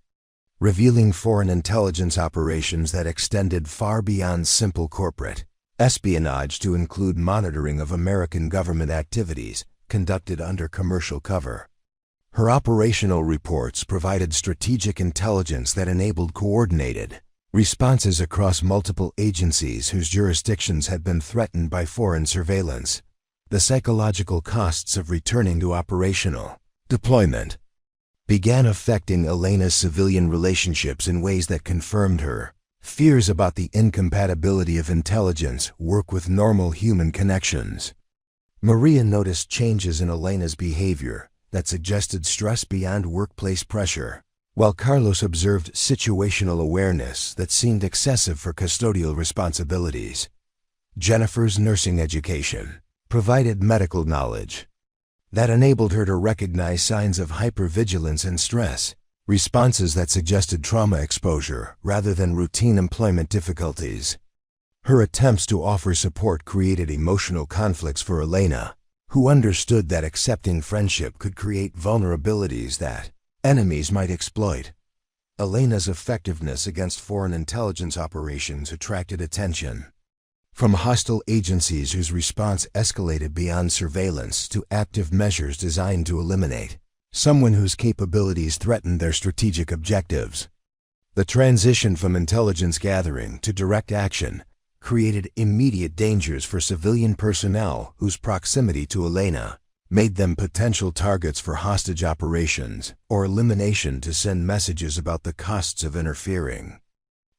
revealing foreign intelligence operations that extended far beyond simple corporate espionage to include monitoring of American government activities conducted under commercial cover. Her operational reports provided strategic intelligence that enabled coordinated responses across multiple agencies whose jurisdictions had been threatened by foreign surveillance. The psychological costs of returning to operational deployment began affecting Elena's civilian relationships in ways that confirmed her fears about the incompatibility of intelligence work with normal human connections. Maria noticed changes in Elena's behavior that suggested stress beyond workplace pressure, while Carlos observed situational awareness that seemed excessive for custodial responsibilities. Jennifer's nursing education provided medical knowledge that enabled her to recognize signs of hypervigilance and stress, responses that suggested trauma exposure rather than routine employment difficulties. Her attempts to offer support created emotional conflicts for Elena, who understood that accepting friendship could create vulnerabilities that enemies might exploit. Elena's effectiveness against foreign intelligence operations attracted attention from hostile agencies whose response escalated beyond surveillance to active measures designed to eliminate someone whose capabilities threatened their strategic objectives. The transition from intelligence gathering to direct action created immediate dangers for civilian personnel whose proximity to Elena made them potential targets for hostage operations or elimination to send messages about the costs of interfering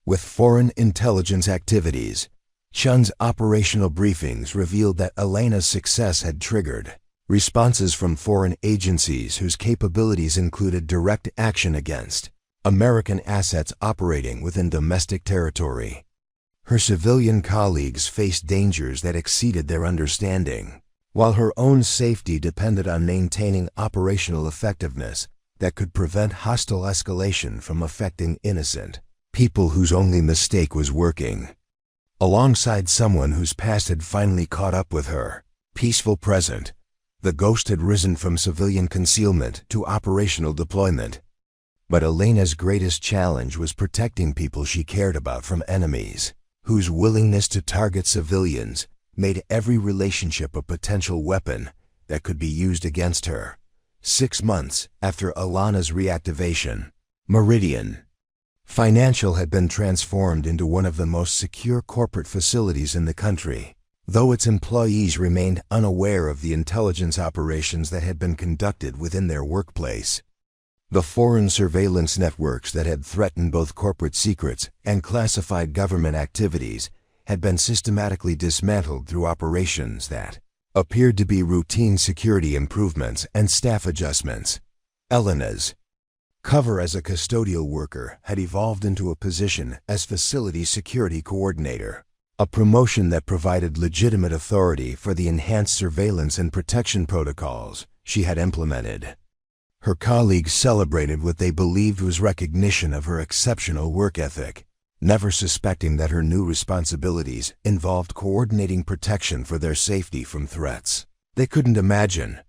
with foreign intelligence activities. Chen's operational briefings revealed that Elena's success had triggered responses from foreign agencies whose capabilities included direct action against American assets operating within domestic territory. Her civilian colleagues faced dangers that exceeded their understanding, while her own safety depended on maintaining operational effectiveness that could prevent hostile escalation from affecting innocent people whose only mistake was working alongside someone whose past had finally caught up with her peaceful present. The ghost had risen from civilian concealment to operational deployment. But Elena's greatest challenge was protecting people she cared about from enemies whose willingness to target civilians made every relationship a potential weapon that could be used against her. 6 months after Elena's reactivation, Meridian Financial had been transformed into one of the most secure corporate facilities in the country, though its employees remained unaware of the intelligence operations that had been conducted within their workplace. The foreign surveillance networks that had threatened both corporate secrets and classified government activities had been systematically dismantled through operations that appeared to be routine security improvements and staff adjustments. Elena's cover as a custodial worker had evolved into a position as facility security coordinator, a promotion that provided legitimate authority for the enhanced surveillance and protection protocols she had implemented. Her colleagues celebrated what they believed was recognition of her exceptional work ethic, never suspecting that her new responsibilities involved coordinating protection for their safety from threats they couldn't imagine.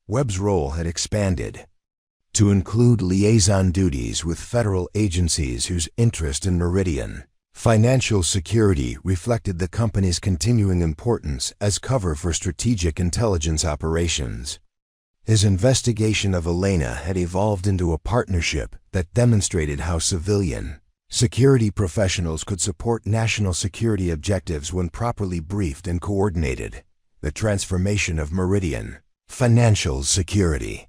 Webb's role had expanded to include liaison duties with federal agencies whose interest in Meridian Financial security reflected the company's continuing importance as cover for strategic intelligence operations. His investigation of Elena had evolved into a partnership that demonstrated how civilian security professionals could support national security objectives when properly briefed and coordinated. The transformation of Meridian Financial's security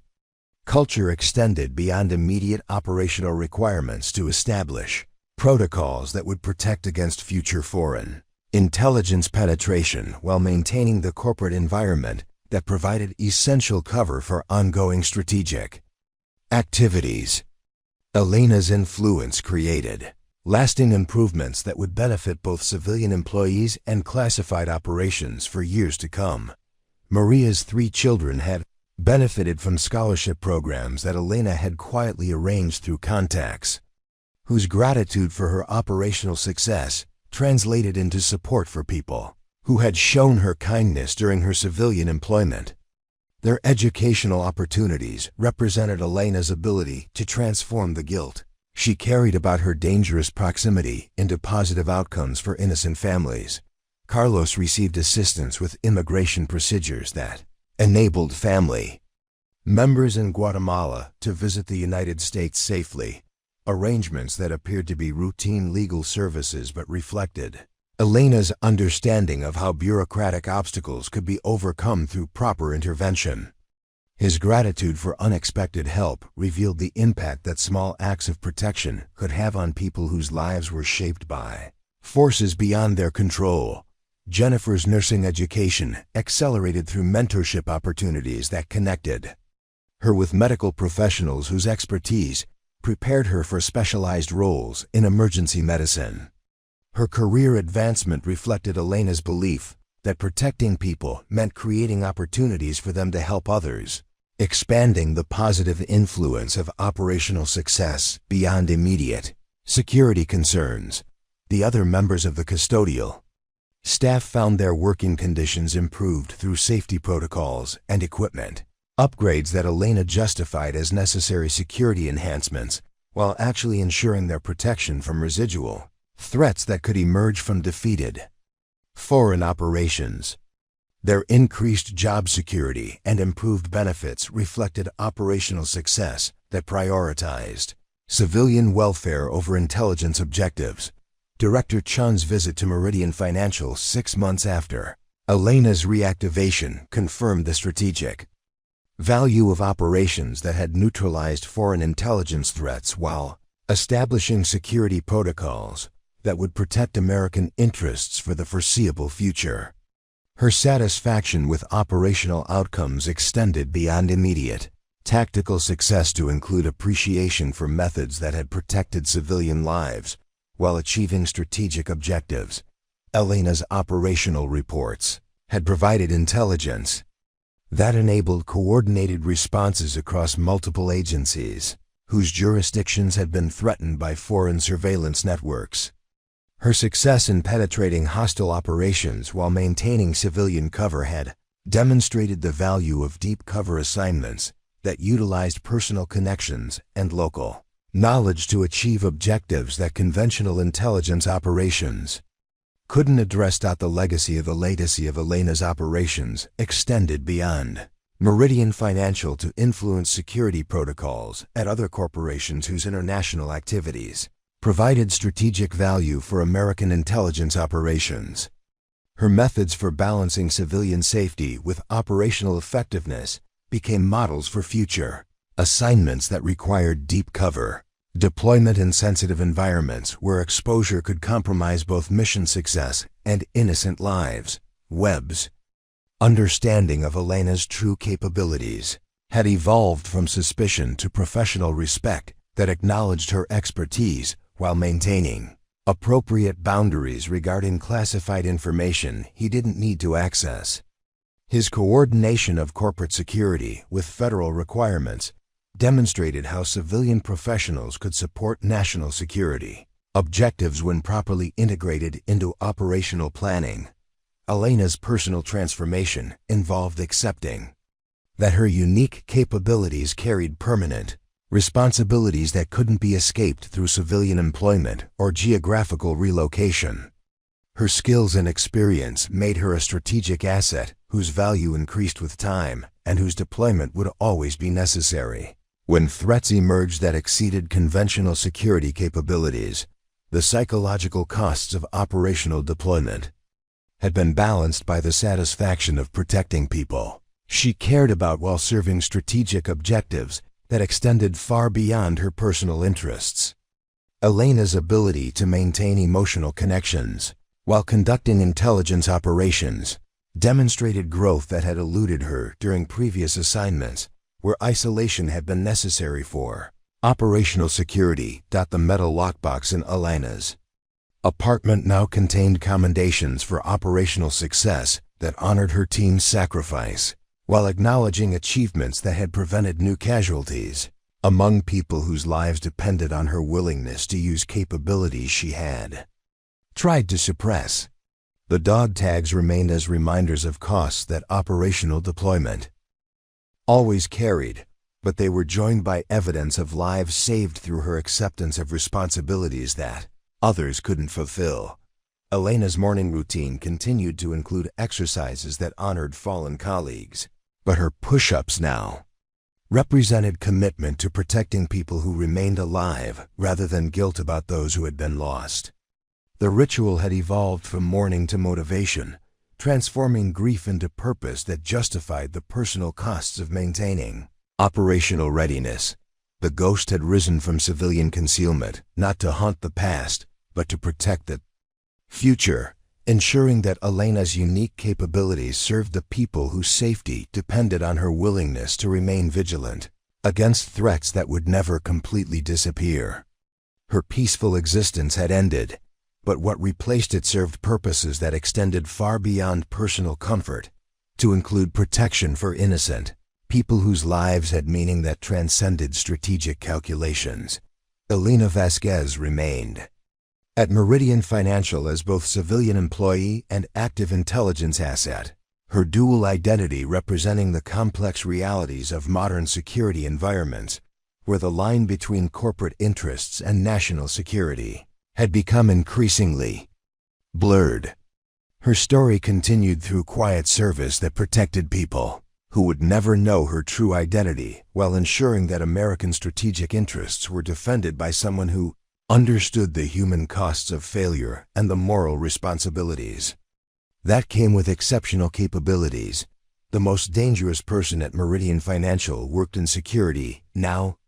culture extended beyond immediate operational requirements to establish protocols that would protect against future foreign intelligence penetration while maintaining the corporate environment that provided essential cover for ongoing strategic activities. Elena's influence created lasting improvements that would benefit both civilian employees and classified operations for years to come. Maria's 3 children had benefited from scholarship programs that Elena had quietly arranged through contacts, whose gratitude for her operational success translated into support for people who had shown her kindness during her civilian employment. Their educational opportunities represented Elena's ability to transform the guilt she carried about her dangerous proximity into positive outcomes for innocent families. Carlos received assistance with immigration procedures that enabled family members in Guatemala to visit the United States safely, arrangements that appeared to be routine legal services but reflected Elena's understanding of how bureaucratic obstacles could be overcome through proper intervention. His gratitude for unexpected help revealed the impact that small acts of protection could have on people whose lives were shaped by forces beyond their control. Jennifer's nursing education accelerated through mentorship opportunities that connected her with medical professionals whose expertise prepared her for specialized roles in emergency medicine. Her career advancement reflected Elena's belief that protecting people meant creating opportunities for them to help others, expanding the positive influence of operational success beyond immediate security concerns. The other members of the custodial Staff found their working conditions improved through safety protocols and equipment upgrades that Elena justified as necessary security enhancements, while actually ensuring their protection from residual threats that could emerge from defeated foreign operations. Their increased job security and improved benefits reflected operational success that prioritized civilian welfare over intelligence objectives. Director Chen's visit to Meridian Financial 6 months after Elena's reactivation confirmed the strategic value of operations that had neutralized foreign intelligence threats while establishing security protocols that would protect American interests for the foreseeable future. Her satisfaction with operational outcomes extended beyond immediate tactical success to include appreciation for methods that had protected civilian lives while achieving strategic objectives. Elena's operational reports had provided intelligence that enabled coordinated responses across multiple agencies whose jurisdictions had been threatened by foreign surveillance networks. Her success in penetrating hostile operations while maintaining civilian cover had demonstrated the value of deep cover assignments that utilized personal connections and local knowledge to achieve objectives that conventional intelligence operations couldn't address. The legacy of Elena's operations extended beyond Meridian Financial to influence security protocols at other corporations whose international activities provided strategic value for American intelligence operations. Her methods for balancing civilian safety with operational effectiveness became models for future assignments that required deep cover deployment in sensitive environments where exposure could compromise both mission success and innocent lives. Webb's understanding of Elena's true capabilities had evolved from suspicion to professional respect that acknowledged her expertise while maintaining appropriate boundaries regarding classified information he didn't need to access. His coordination of corporate security with federal requirements demonstrated how civilian professionals could support national security objectives when properly integrated into operational planning. Elena's personal transformation involved accepting that her unique capabilities carried permanent responsibilities that couldn't be escaped through civilian employment or geographical relocation. Her skills and experience made her a strategic asset whose value increased with time and whose deployment would always be necessary. When threats emerged that exceeded conventional security capabilities, the psychological costs of operational deployment had been balanced by the satisfaction of protecting people she cared about while serving strategic objectives that extended far beyond her personal interests. Elena's ability to maintain emotional connections while conducting intelligence operations demonstrated growth that had eluded her during previous assignments where isolation had been necessary for operational security. The metal lockbox in Elena's apartment now contained commendations for operational success that honored her team's sacrifice, while acknowledging achievements that had prevented new casualties among people whose lives depended on her willingness to use capabilities she had tried to suppress. The dog tags remained as reminders of costs that operational deployment always carried, but they were joined by evidence of lives saved through her acceptance of responsibilities that others couldn't fulfill. Elena's morning routine continued to include exercises that honored fallen colleagues, but her push-ups now represented commitment to protecting people who remained alive rather than guilt about those who had been lost. The ritual had evolved from mourning to motivation, transforming grief into purpose that justified the personal costs of maintaining operational readiness. The ghost had risen from civilian concealment, not to haunt the past, but to protect the future, ensuring that Elena's unique capabilities served the people whose safety depended on her willingness to remain vigilant against threats that would never completely disappear. Her peaceful existence had ended, but what replaced it served purposes that extended far beyond personal comfort, to include protection for innocent people whose lives had meaning that transcended strategic calculations. Elena Vasquez remained At Meridian Financial as both civilian employee and active intelligence asset, her dual identity representing the complex realities of modern security environments, where the line between corporate interests and national security had become increasingly blurred. Her story continued through quiet service that protected people who would never know her true identity, while ensuring that American strategic interests were defended by someone who understood the human costs of failure and the moral responsibilities that came with exceptional capabilities. The most dangerous person at Meridian Financial worked in security now,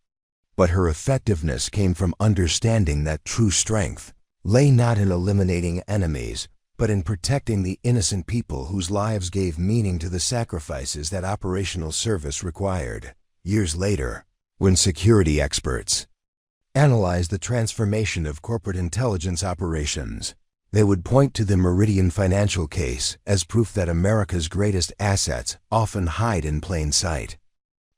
but her effectiveness came from understanding that true strength lay not in eliminating enemies, but in protecting the innocent people whose lives gave meaning to the sacrifices that operational service required. Years later, when security experts analyzed the transformation of corporate intelligence operations, they would point to the Meridian Financial case as proof that America's greatest assets often hide in plain sight.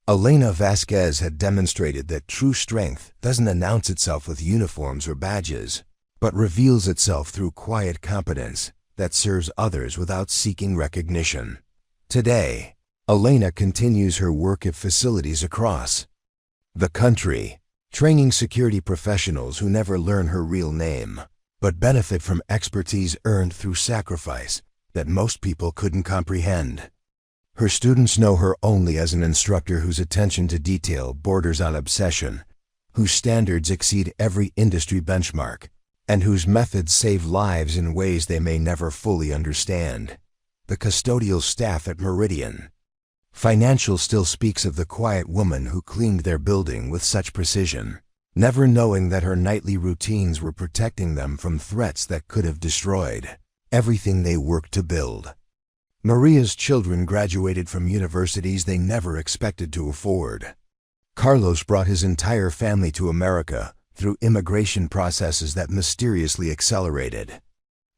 Elena Vasquez had demonstrated that true strength doesn't announce itself with uniforms or badges, but reveals itself through quiet competence that serves others without seeking recognition. Today, Elena continues her work at facilities across the country, training security professionals who never learn her real name, but benefit from expertise earned through sacrifice that most people couldn't comprehend. Her students know her only as an instructor whose attention to detail borders on obsession, whose standards exceed every industry benchmark, and whose methods save lives in ways they may never fully understand. The custodial staff at Meridian Financial still speaks of the quiet woman who cleaned their building with such precision, never knowing that her nightly routines were protecting them from threats that could have destroyed everything they worked to build. Maria's children graduated from universities they never expected to afford. Carlos brought his entire family to America through immigration processes that mysteriously accelerated.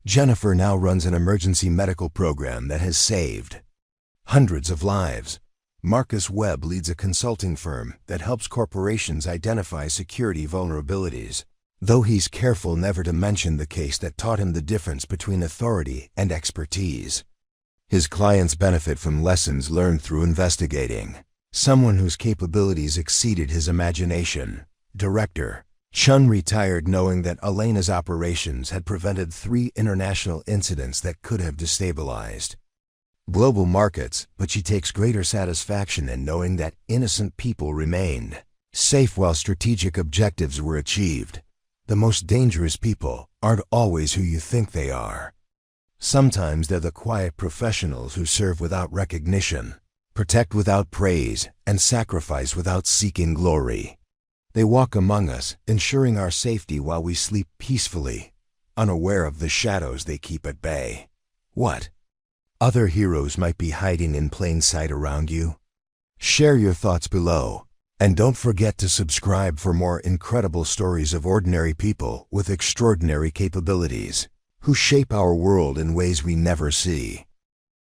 Jennifer now runs an emergency medical program that has saved hundreds of lives. Marcus Webb leads a consulting firm that helps corporations identify security vulnerabilities, though he's careful never to mention the case that taught him the difference between authority and expertise. His clients benefit from lessons learned through investigating someone whose capabilities exceeded his imagination. Director Chen retired knowing that Elena's operations had prevented 3 international incidents that could have destabilized global markets, but she takes greater satisfaction in knowing that innocent people remained safe while strategic objectives were achieved. The most dangerous people aren't always who you think they are. Sometimes they're the quiet professionals who serve without recognition, protect without praise, and sacrifice without seeking glory. They walk among us, ensuring our safety while we sleep peacefully, unaware of the shadows they keep at bay. What other heroes might be hiding in plain sight around you? Share your thoughts below, and don't forget to subscribe for more incredible stories of ordinary people with extraordinary capabilities who shape our world in ways we never see.